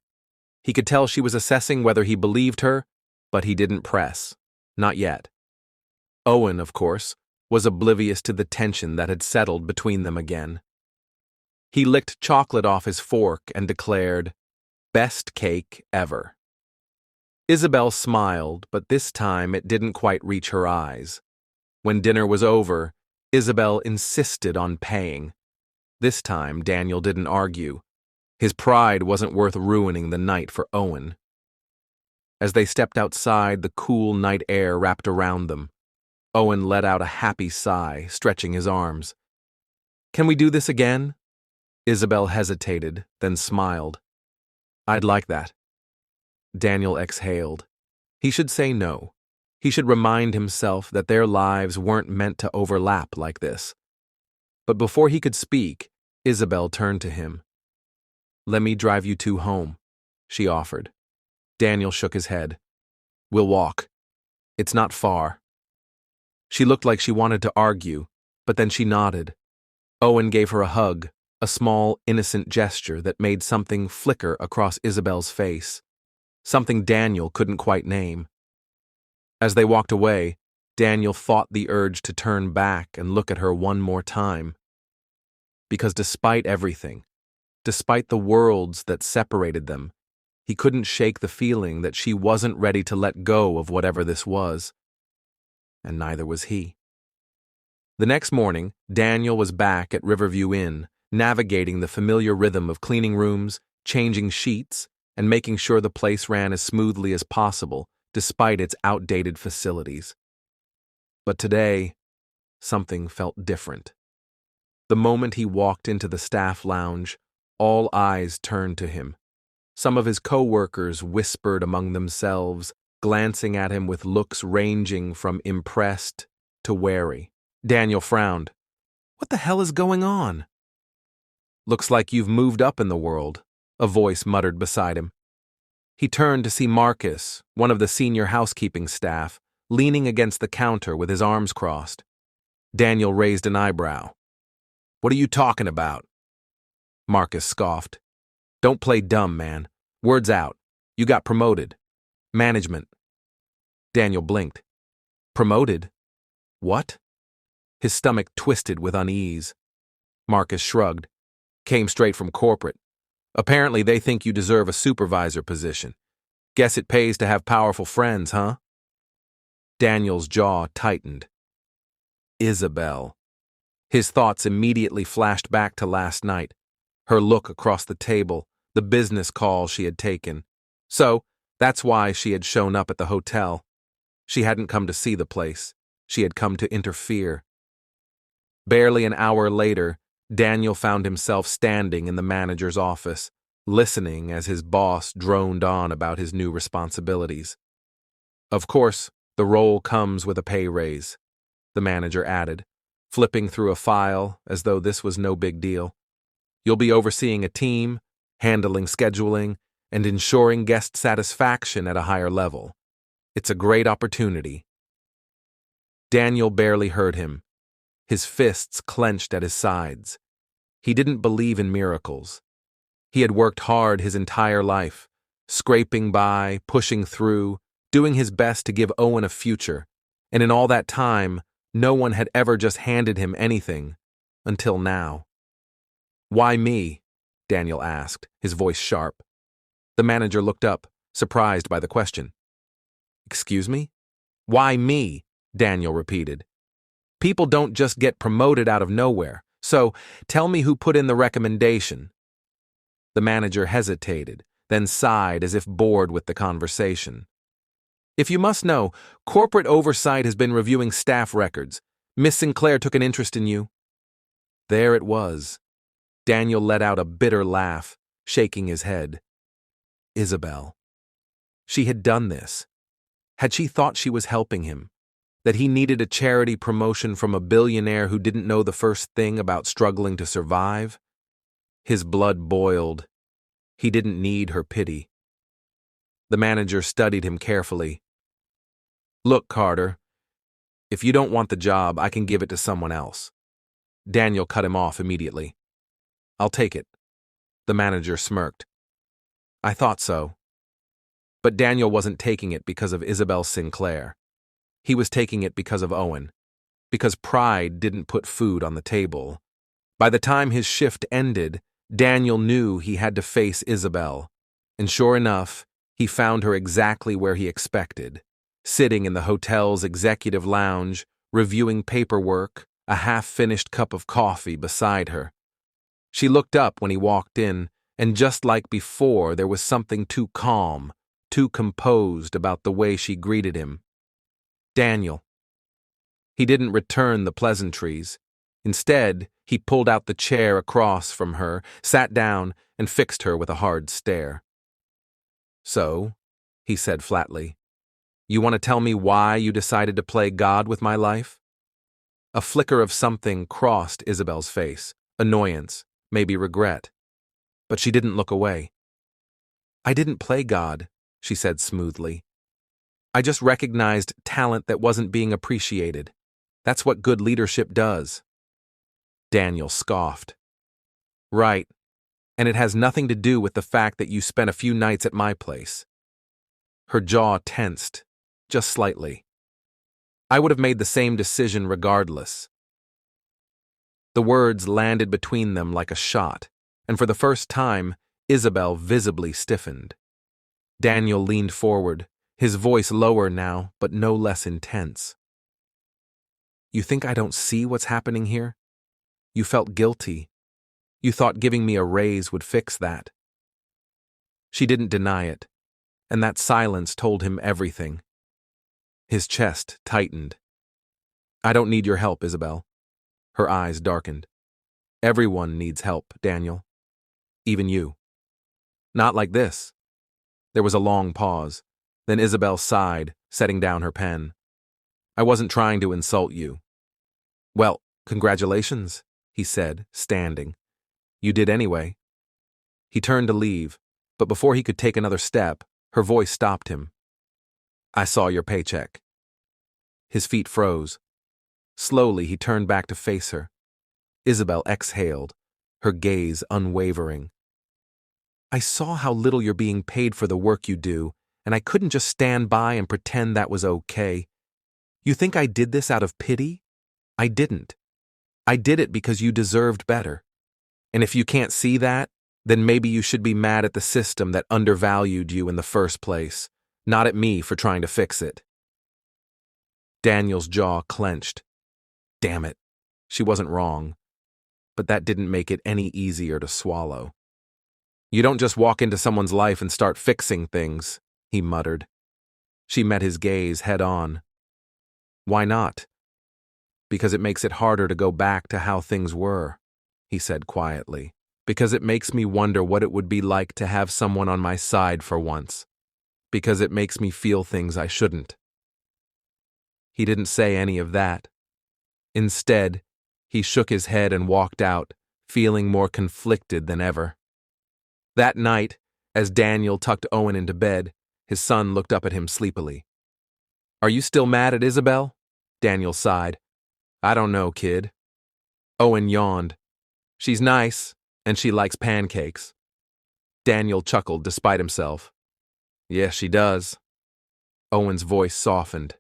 He could tell she was assessing whether he believed her, but he didn't press. Not yet. Owen, of course, was oblivious to the tension that had settled between them again. He licked chocolate off his fork and declared, "Best cake ever." Isabel smiled, but this time it didn't quite reach her eyes. When dinner was over, Isabel insisted on paying. This time, Daniel didn't argue. His pride wasn't worth ruining the night for Owen. As they stepped outside, the cool night air wrapped around them. Owen let out a happy sigh, stretching his arms. "Can we do this again?" Isabel hesitated, then smiled. "I'd like that." Daniel exhaled. He should say no. He should remind himself that their lives weren't meant to overlap like this. But before he could speak, Isabel turned to him. "Let me drive you two home," she offered. Daniel shook his head. "We'll walk. It's not far." She looked like she wanted to argue, but then she nodded. Owen gave her a hug, a small, innocent gesture that made something flicker across Isabel's face, something Daniel couldn't quite name. As they walked away, Daniel fought the urge to turn back and look at her one more time. Because despite everything, despite the worlds that separated them, he couldn't shake the feeling that she wasn't ready to let go of whatever this was. And neither was he. The next morning, Daniel was back at Riverview Inn, navigating the familiar rhythm of cleaning rooms, changing sheets, and making sure the place ran as smoothly as possible, despite its outdated facilities. But today, something felt different. The moment he walked into the staff lounge, all eyes turned to him. Some of his co-workers whispered among themselves, glancing at him with looks ranging from impressed to wary. Daniel frowned. "What the hell is going on?" "Looks like you've moved up in the world," a voice muttered beside him. He turned to see Marcus, one of the senior housekeeping staff, leaning against the counter with his arms crossed. Daniel raised an eyebrow. "What are you talking about?" Marcus scoffed. "Don't play dumb, man. Word's out. You got promoted. Management." Daniel blinked. "Promoted? What?" His stomach twisted with unease. Marcus shrugged. "Came straight from corporate. Apparently they think you deserve a supervisor position. Guess it pays to have powerful friends, huh?" Daniel's jaw tightened. Isabel. His thoughts immediately flashed back to last night. Her look across the table, the business call she had taken. So, that's why she had shown up at the hotel. She hadn't come to see the place. She had come to interfere. Barely an hour later, Daniel found himself standing in the manager's office, listening as his boss droned on about his new responsibilities. "Of course, the role comes with a pay raise," the manager added, flipping through a file as though this was no big deal. "You'll be overseeing a team, handling scheduling, and ensuring guest satisfaction at a higher level. It's a great opportunity." Daniel barely heard him. His fists clenched at his sides. He didn't believe in miracles. He had worked hard his entire life, scraping by, pushing through, doing his best to give Owen a future, and in all that time, no one had ever just handed him anything, until now. "Why me?" Daniel asked, his voice sharp. The manager looked up, surprised by the question. "Excuse me?" "Why me?" Daniel repeated. "People don't just get promoted out of nowhere, so tell me who put in the recommendation. The manager hesitated, then sighed as if bored with the conversation. If you must know, corporate oversight has been reviewing staff records. Miss Sinclair took an interest in you. There it was. Daniel let out a bitter laugh, shaking his head. Isabel. She had done this. Had she thought she was helping him? That he needed a charity promotion from a billionaire who didn't know the first thing about struggling to survive? His blood boiled. He didn't need her pity. The manager studied him carefully. Look, Carter, if you don't want the job, I can give it to someone else. Daniel cut him off immediately. I'll take it. The manager smirked. I thought so. But Daniel wasn't taking it because of Isabel Sinclair. He was taking it because of Owen. Because pride didn't put food on the table. By the time his shift ended, Daniel knew he had to face Isabel. And sure enough, he found her exactly where he expected, sitting in the hotel's executive lounge, reviewing paperwork, a half-finished cup of coffee beside her. She looked up when he walked in, and just like before, there was something too calm, too composed about the way she greeted him. Daniel. He didn't return the pleasantries. Instead, he pulled out the chair across from her, sat down, and fixed her with a hard stare. So, he said flatly, you want to tell me why you decided to play God with my life? A flicker of something crossed Isabel's face, annoyance, maybe regret. But she didn't look away. I didn't play God, she said smoothly. I just recognized talent that wasn't being appreciated. That's what good leadership does. Daniel scoffed. Right, and it has nothing to do with the fact that you spent a few nights at my place. Her jaw tensed, just slightly. I would have made the same decision regardless. The words landed between them like a shot, and for the first time, Isabel visibly stiffened. Daniel leaned forward, his voice lower now, but no less intense. You think I don't see what's happening here? You felt guilty. You thought giving me a raise would fix that. She didn't deny it, and that silence told him everything. His chest tightened. I don't need your help, Isabel. Her eyes darkened. Everyone needs help, Daniel. Even you. Not like this. There was a long pause. Then Isabel sighed, setting down her pen. I wasn't trying to insult you. Well, congratulations, he said, standing. You did anyway. He turned to leave, but before he could take another step, her voice stopped him. I saw your paycheck. His feet froze. Slowly, he turned back to face her. Isabel exhaled, her gaze unwavering. I saw how little you're being paid for the work you do, and I couldn't just stand by and pretend that was okay. You think I did this out of pity? I didn't. I did it because you deserved better. And if you can't see that, then maybe you should be mad at the system that undervalued you in the first place, not at me for trying to fix it. Daniel's jaw clenched. Damn it. She wasn't wrong. But that didn't make it any easier to swallow. You don't just walk into someone's life and start fixing things, he muttered. She met his gaze head on. Why not? Because it makes it harder to go back to how things were, he said quietly. Because it makes me wonder what it would be like to have someone on my side for once. Because it makes me feel things I shouldn't. He didn't say any of that. Instead, he shook his head and walked out, feeling more conflicted than ever. That night, as Daniel tucked Owen into bed, his son looked up at him sleepily. Are you still mad at Isabel? Daniel sighed. I don't know, kid. Owen yawned. She's nice, and she likes pancakes. Daniel chuckled despite himself. Yes, she does. Owen's voice softened.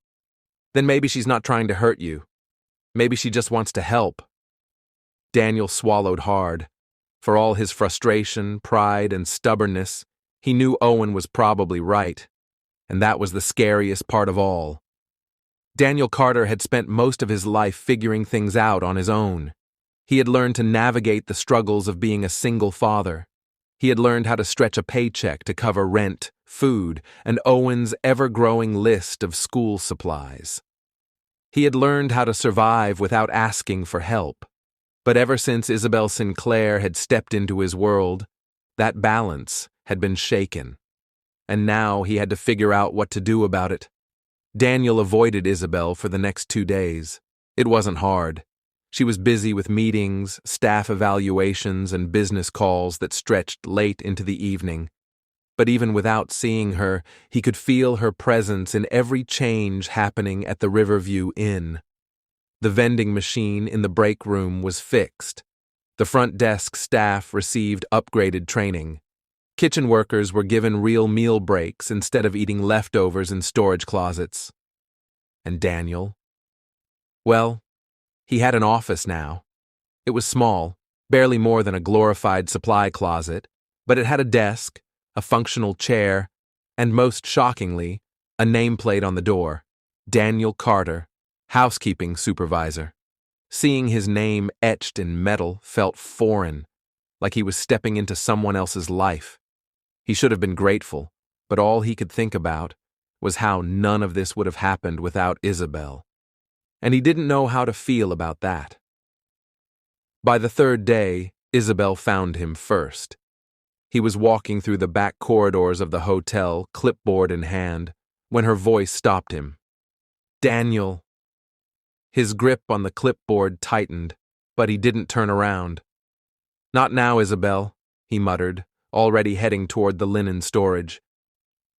Then maybe she's not trying to hurt you. Maybe she just wants to help. Daniel swallowed hard. For all his frustration, pride, and stubbornness, he knew Owen was probably right. And that was the scariest part of all. Daniel Carter had spent most of his life figuring things out on his own. He had learned to navigate the struggles of being a single father. He had learned how to stretch a paycheck to cover rent, food, and Owen's ever-growing list of school supplies. He had learned how to survive without asking for help. But ever since Isabel Sinclair had stepped into his world, that balance had been shaken. And now he had to figure out what to do about it. Daniel avoided Isabel for the next 2 days. It wasn't hard. She was busy with meetings, staff evaluations, and business calls that stretched late into the evening. But even without seeing her, he could feel her presence in every change happening at the Riverview Inn. The vending machine in the break room was fixed. The front desk staff received upgraded training. Kitchen workers were given real meal breaks instead of eating leftovers in storage closets. And Daniel? Well, he had an office now. It was small, barely more than a glorified supply closet, but it had a desk, a functional chair, and most shockingly, a nameplate on the door, Daniel Carter, housekeeping supervisor. Seeing his name etched in metal felt foreign, like he was stepping into someone else's life. He should have been grateful, but all he could think about was how none of this would have happened without Isabel. And he didn't know how to feel about that. By the 3rd day, Isabel found him first. He was walking through the back corridors of the hotel, clipboard in hand, when her voice stopped him. Daniel. His grip on the clipboard tightened, but he didn't turn around. Not now, Isabel, he muttered, already heading toward the linen storage.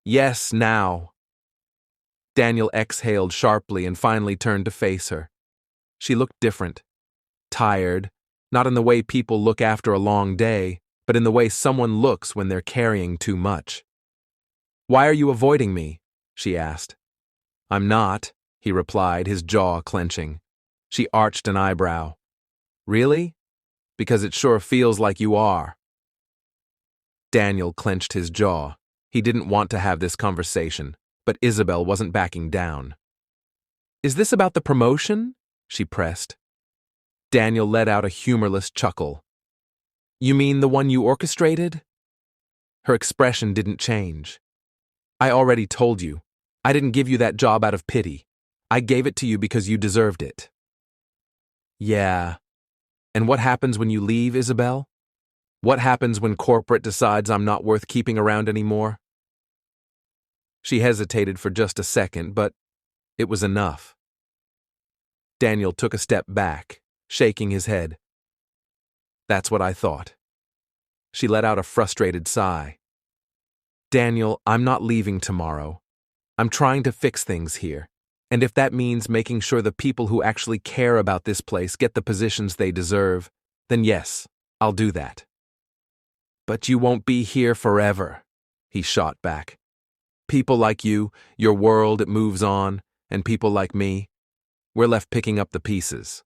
Yes, now. Daniel exhaled sharply and finally turned to face her. She looked different. Tired, not in the way people look after a long day, but in the way someone looks when they're carrying too much. Why are you avoiding me? She asked. I'm not, he replied, his jaw clenching. She arched an eyebrow. Really? Because it sure feels like you are. Daniel clenched his jaw. He didn't want to have this conversation, but Isabel wasn't backing down. Is this about the promotion? She pressed. Daniel let out a humorless chuckle. You mean the one you orchestrated? Her expression didn't change. I already told you. I didn't give you that job out of pity. I gave it to you because you deserved it. Yeah. And what happens when you leave, Isabel? What happens when corporate decides I'm not worth keeping around anymore? She hesitated for just a second, but it was enough. Daniel took a step back, shaking his head. That's what I thought. She let out a frustrated sigh. Daniel, I'm not leaving tomorrow. I'm trying to fix things here. And if that means making sure the people who actually care about this place get the positions they deserve, then yes, I'll do that. But you won't be here forever, he shot back. People like you, your world, it moves on, and people like me, we're left picking up the pieces.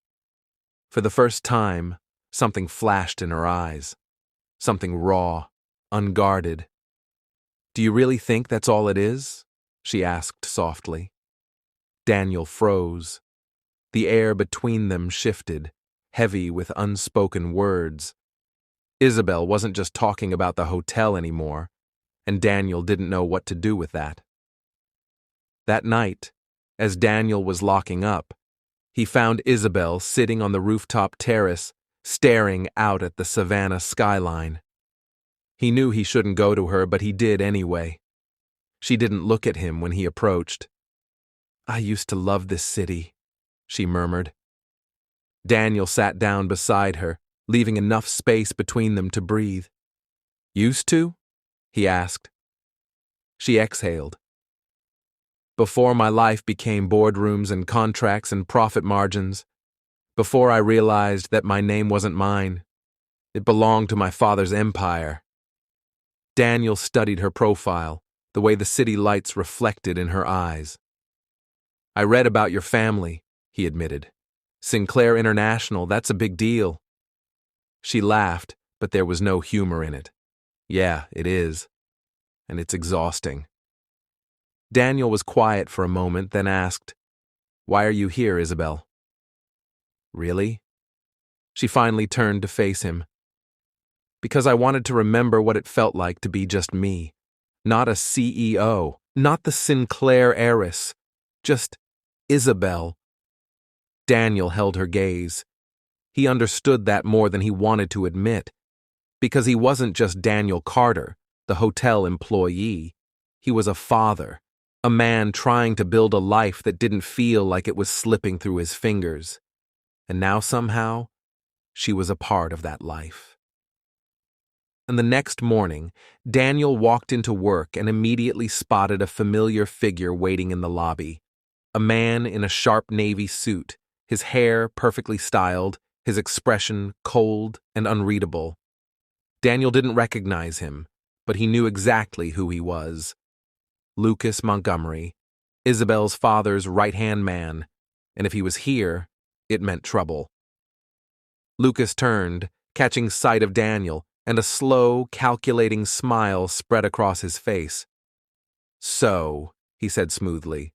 For the first time, something flashed in her eyes. Something raw, unguarded. Do you really think that's all it is? She asked softly. Daniel froze. The air between them shifted, heavy with unspoken words. Isabel wasn't just talking about the hotel anymore, and Daniel didn't know what to do with that. That night, as Daniel was locking up, he found Isabel sitting on the rooftop terrace, staring out at the Savannah skyline. He knew he shouldn't go to her, but he did anyway. She didn't look at him when he approached. I used to love this city, she murmured. Daniel sat down beside her, leaving enough space between them to breathe. Used to? He asked. She exhaled. Before my life became boardrooms and contracts and profit margins, before I realized that my name wasn't mine, it belonged to my father's empire. Daniel studied her profile, the way the city lights reflected in her eyes. I read about your family, he admitted. Sinclair International, that's a big deal. She laughed, but there was no humor in it. Yeah, it is. And it's exhausting. Daniel was quiet for a moment, then asked, Why are you here, Isabel? Really? She finally turned to face him. Because I wanted to remember what it felt like to be just me. Not a CEO, not the Sinclair heiress, just Isabel. Daniel held her gaze. He understood that more than he wanted to admit, because he wasn't just Daniel Carter, the hotel employee. He was a father, a man trying to build a life that didn't feel like it was slipping through his fingers. And now somehow, she was a part of that life. And the next morning, Daniel walked into work and immediately spotted a familiar figure waiting in the lobby. A man in a sharp navy suit, his hair perfectly styled, his expression cold and unreadable. Daniel didn't recognize him, but he knew exactly who he was. Lucas Montgomery, Isabel's father's right-hand man, and if he was here, it meant trouble. Lucas turned, catching sight of Daniel, and a slow, calculating smile spread across his face. "So," he said smoothly,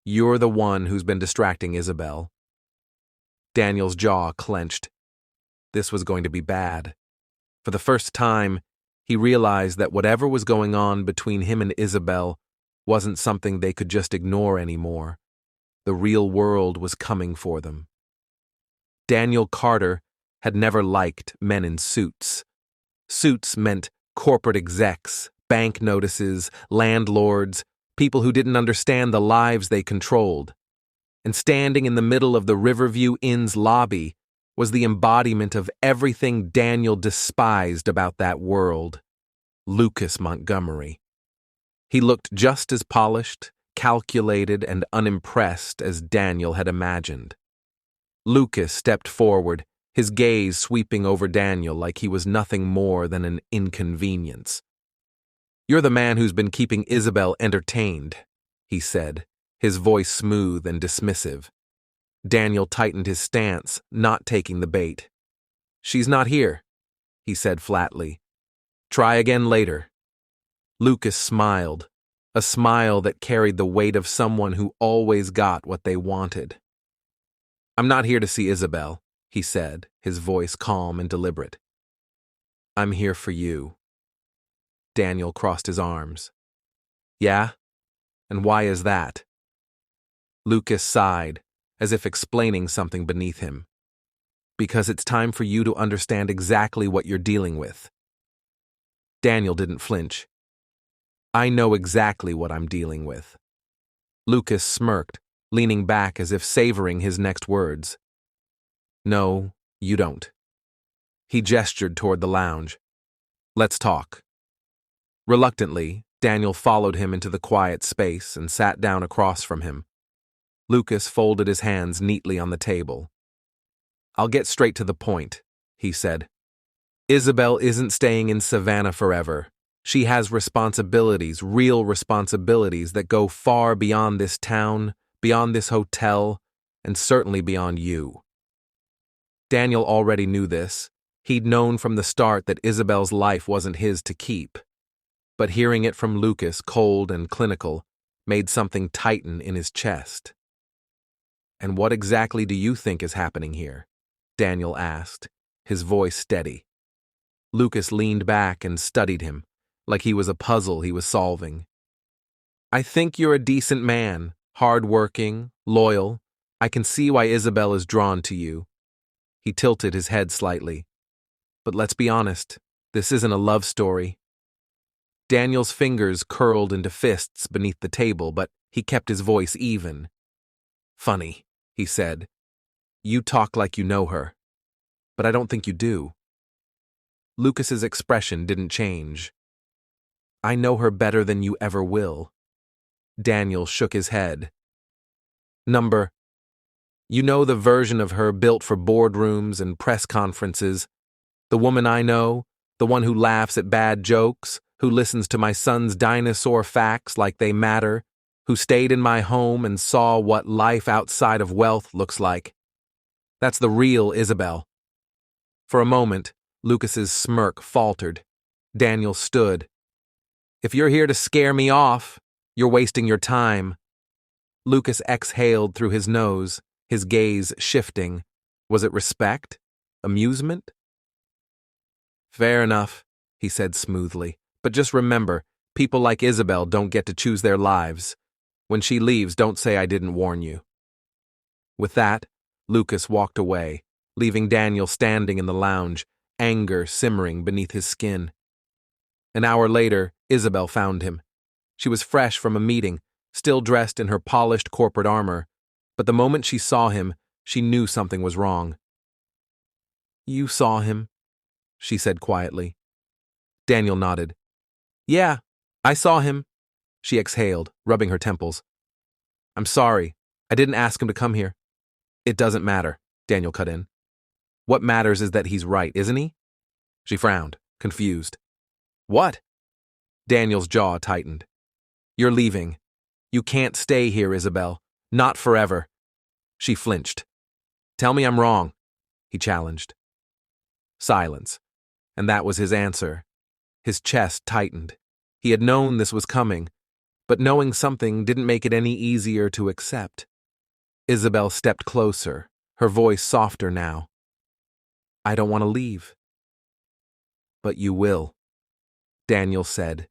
"you're the one who's been distracting Isabel." Daniel's jaw clenched. This was going to be bad. For the first time, he realized that whatever was going on between him and Isabel wasn't something they could just ignore anymore. The real world was coming for them. Daniel Carter had never liked men in suits. Suits meant corporate execs, bank notices, landlords, people who didn't understand the lives they controlled. And standing in the middle of the Riverview Inn's lobby was the embodiment of everything Daniel despised about that world: Lucas Montgomery. He looked just as polished, calculated, and unimpressed as Daniel had imagined. Lucas stepped forward, his gaze sweeping over Daniel like he was nothing more than an inconvenience. "You're the man who's been keeping Isabel entertained," he said, his voice smooth and dismissive. Daniel tightened his stance, not taking the bait. "She's not here," he said flatly. "Try again later." Lucas smiled, a smile that carried the weight of someone who always got what they wanted. "I'm not here to see Isabel," he said, his voice calm and deliberate. "I'm here for you." Daniel crossed his arms. "Yeah? And why is that?" Lucas sighed, as if explaining something beneath him. "Because it's time for you to understand exactly what you're dealing with." Daniel didn't flinch. "I know exactly what I'm dealing with." Lucas smirked, leaning back as if savoring his next words. "No, you don't." He gestured toward the lounge. "Let's talk." Reluctantly, Daniel followed him into the quiet space and sat down across from him. Lucas folded his hands neatly on the table. "I'll get straight to the point," he said. "Isabel isn't staying in Savannah forever. She has responsibilities, real responsibilities that go far beyond this town, beyond this hotel, and certainly beyond you." Daniel already knew this. He'd known from the start that Isabel's life wasn't his to keep. But hearing it from Lucas, cold and clinical, made something tighten in his chest. "And what exactly do you think is happening here?" Daniel asked, his voice steady. Lucas leaned back and studied him, like he was a puzzle he was solving. "I think you're a decent man, hard-working, loyal. I can see why Isabel is drawn to you." He tilted his head slightly. "But let's be honest, this isn't a love story." Daniel's fingers curled into fists beneath the table, but he kept his voice even. "Funny," he said. "You talk like you know her, but I don't think you do." Lucas's expression didn't change. "I know her better than you ever will." Daniel shook his head. You know the version of her built for boardrooms and press conferences. The woman I know, the one who laughs at bad jokes, who listens to my son's dinosaur facts like they matter, who stayed in my home and saw what life outside of wealth looks like. That's the real Isabel." For a moment, Lucas's smirk faltered. Daniel stood. "If you're here to scare me off, you're wasting your time." Lucas exhaled through his nose, his gaze shifting. Was it respect? Amusement? Fair enough, he said smoothly. But just remember, people like Isabel don't get to choose their lives. When she leaves, don't say I didn't warn you. With that, Lucas walked away, leaving Daniel standing in the lounge, anger simmering beneath his skin. An hour later, Isabel found him. She was fresh from a meeting, still dressed in her polished corporate armor, but the moment she saw him, she knew something was wrong. You saw him, she said quietly. Daniel nodded. Yeah, I saw him, she exhaled, rubbing her temples. I'm sorry, I didn't ask him to come here. It doesn't matter, Daniel cut in. What matters is that he's right, isn't he? She frowned, confused. What? Daniel's jaw tightened. You're leaving. You can't stay here, Isabel. Not forever. She flinched. Tell me I'm wrong, he challenged. Silence. And that was his answer. His chest tightened. He had known this was coming, but knowing something didn't make it any easier to accept. Isabel stepped closer, her voice softer now. I don't want to leave. But you will, Daniel said,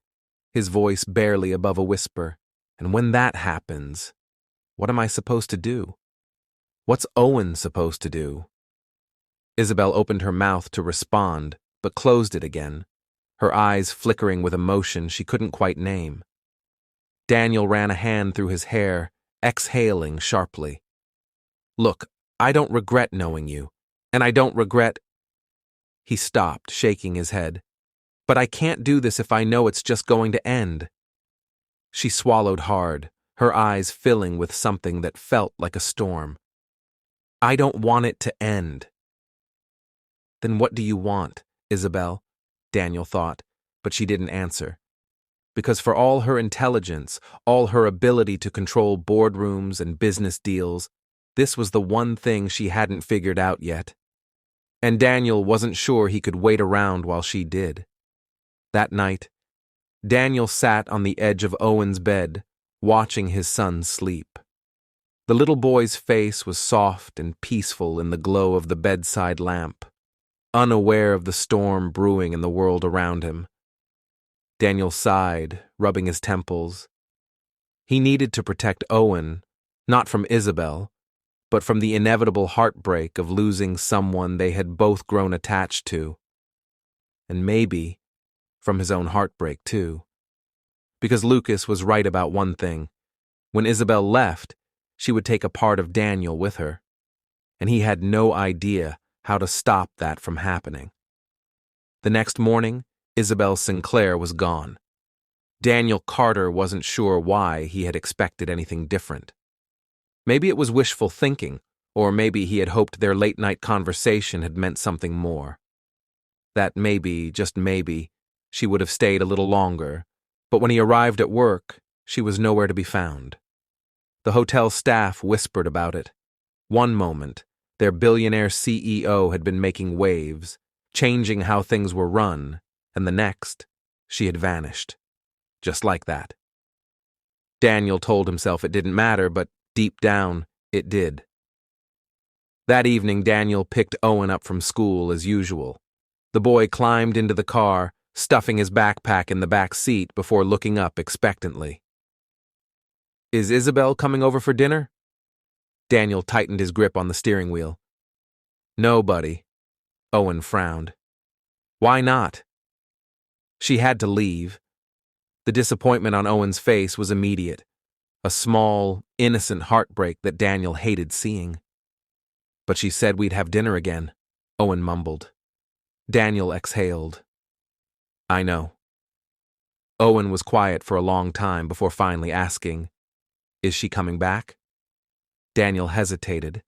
his voice barely above a whisper. And when that happens, what am I supposed to do? What's Owen supposed to do? Isabel opened her mouth to respond, but closed it again, her eyes flickering with emotion she couldn't quite name. Daniel ran a hand through his hair, exhaling sharply. Look, I don't regret knowing you, and I don't regret... He stopped, shaking his head. But I can't do this if I know it's just going to end. She swallowed hard, her eyes filling with something that felt like a storm. I don't want it to end. Then what do you want, Isabel? Daniel thought, but she didn't answer. Because for all her intelligence, all her ability to control boardrooms and business deals, this was the one thing she hadn't figured out yet. And Daniel wasn't sure he could wait around while she did. That night, Daniel sat on the edge of Owen's bed, watching his son sleep. The little boy's face was soft and peaceful in the glow of the bedside lamp, unaware of the storm brewing in the world around him. Daniel sighed, rubbing his temples. He needed to protect Owen, not from Isabel, but from the inevitable heartbreak of losing someone they had both grown attached to. And maybe from his own heartbreak, too. Because Lucas was right about one thing. When Isabel left, she would take a part of Daniel with her. And he had no idea how to stop that from happening. The next morning, Isabel Sinclair was gone. Daniel Carter wasn't sure why he had expected anything different. Maybe it was wishful thinking, or maybe he had hoped their late-night conversation had meant something more. That maybe, just maybe, she would have stayed a little longer, but when he arrived at work, she was nowhere to be found. The hotel staff whispered about it. One moment, their billionaire CEO had been making waves, changing how things were run, and the next, she had vanished. Just like that. Daniel told himself it didn't matter, but deep down, it did. That evening, Daniel picked Owen up from school as usual. The boy climbed into the car, stuffing his backpack in the back seat before looking up expectantly. Is Isabel coming over for dinner? Daniel tightened his grip on the steering wheel. No, buddy. Owen frowned. Why not? She had to leave. The disappointment on Owen's face was immediate, a small, innocent heartbreak that Daniel hated seeing. But she said we'd have dinner again, Owen mumbled. Daniel exhaled. I know. Owen was quiet for a long time before finally asking, Is she coming back? Daniel hesitated,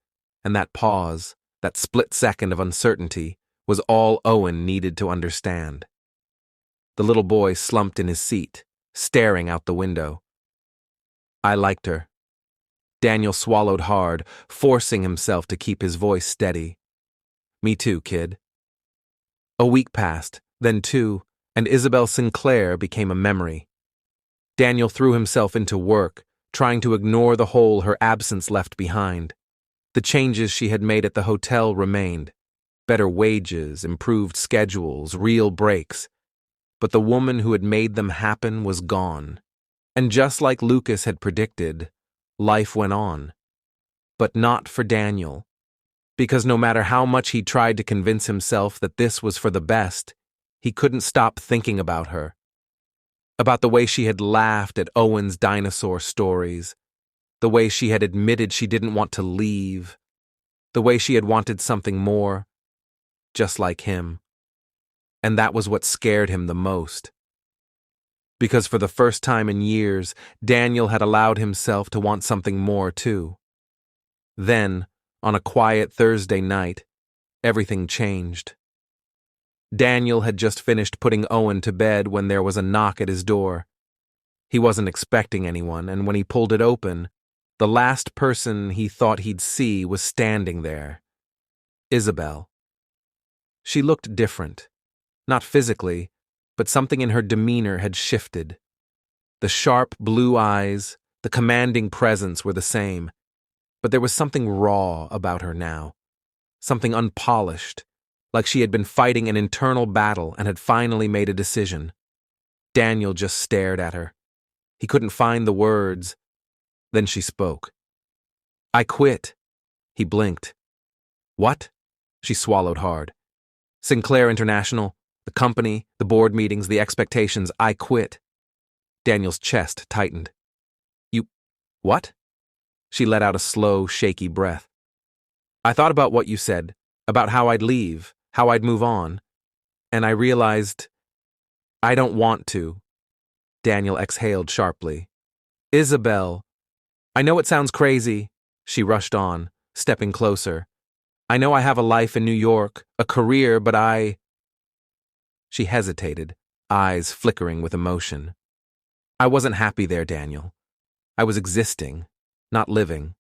and that pause, that split second of uncertainty, was all Owen needed to understand. The little boy slumped in his seat, staring out the window. I liked her. Daniel swallowed hard, forcing himself to keep his voice steady. Me too, kid. A week passed, then two, and Isabel Sinclair became a memory. Daniel threw himself into work, trying to ignore the hole her absence left behind. The changes she had made at the hotel remained. Better wages, improved schedules, real breaks. But the woman who had made them happen was gone. And just like Lucas had predicted, life went on. But not for Daniel. Because no matter how much he tried to convince himself that this was for the best, he couldn't stop thinking about her. About the way she had laughed at Owen's dinosaur stories, the way she had admitted she didn't want to leave, the way she had wanted something more, just like him. And that was what scared him the most. Because for the first time in years, Daniel had allowed himself to want something more too. Then, on a quiet Thursday night, everything changed. Daniel had just finished putting Owen to bed when there was a knock at his door. He wasn't expecting anyone, and when he pulled it open, the last person he thought he'd see was standing there. Isabel. She looked different. Not physically, but something in her demeanor had shifted. The sharp blue eyes, the commanding presence were the same, but there was something raw about her now. Something unpolished, like she had been fighting an internal battle and had finally made a decision. Daniel just stared at her. He couldn't find the words. Then she spoke. "I quit." He blinked. "What?" She swallowed hard. "Sinclair International, the company, the board meetings, the expectations. I quit." Daniel's chest tightened. "You... what?" She let out a slow, shaky breath. "I thought about what you said, about how I'd leave, how I'd move on, and I realized I don't want to." Daniel exhaled sharply. "Isabel, I know it sounds crazy," she rushed on, stepping closer. "I know I have a life in New York, a career, but I..." She hesitated, eyes flickering with emotion. "I wasn't happy there, Daniel. I was existing, not living."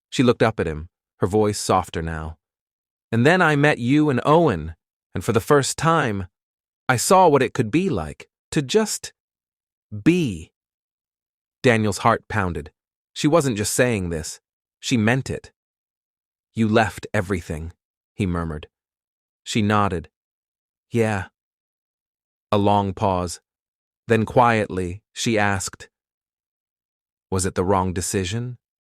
She looked up at him, her voice softer now. "And then I met you and Owen, and for the first time, I saw what it could be like, to just be." Daniel's heart pounded. She wasn't just saying this, she meant it. "You left everything," he murmured. She nodded. "Yeah." A long pause. Then quietly, she asked, "Was it the wrong decision?"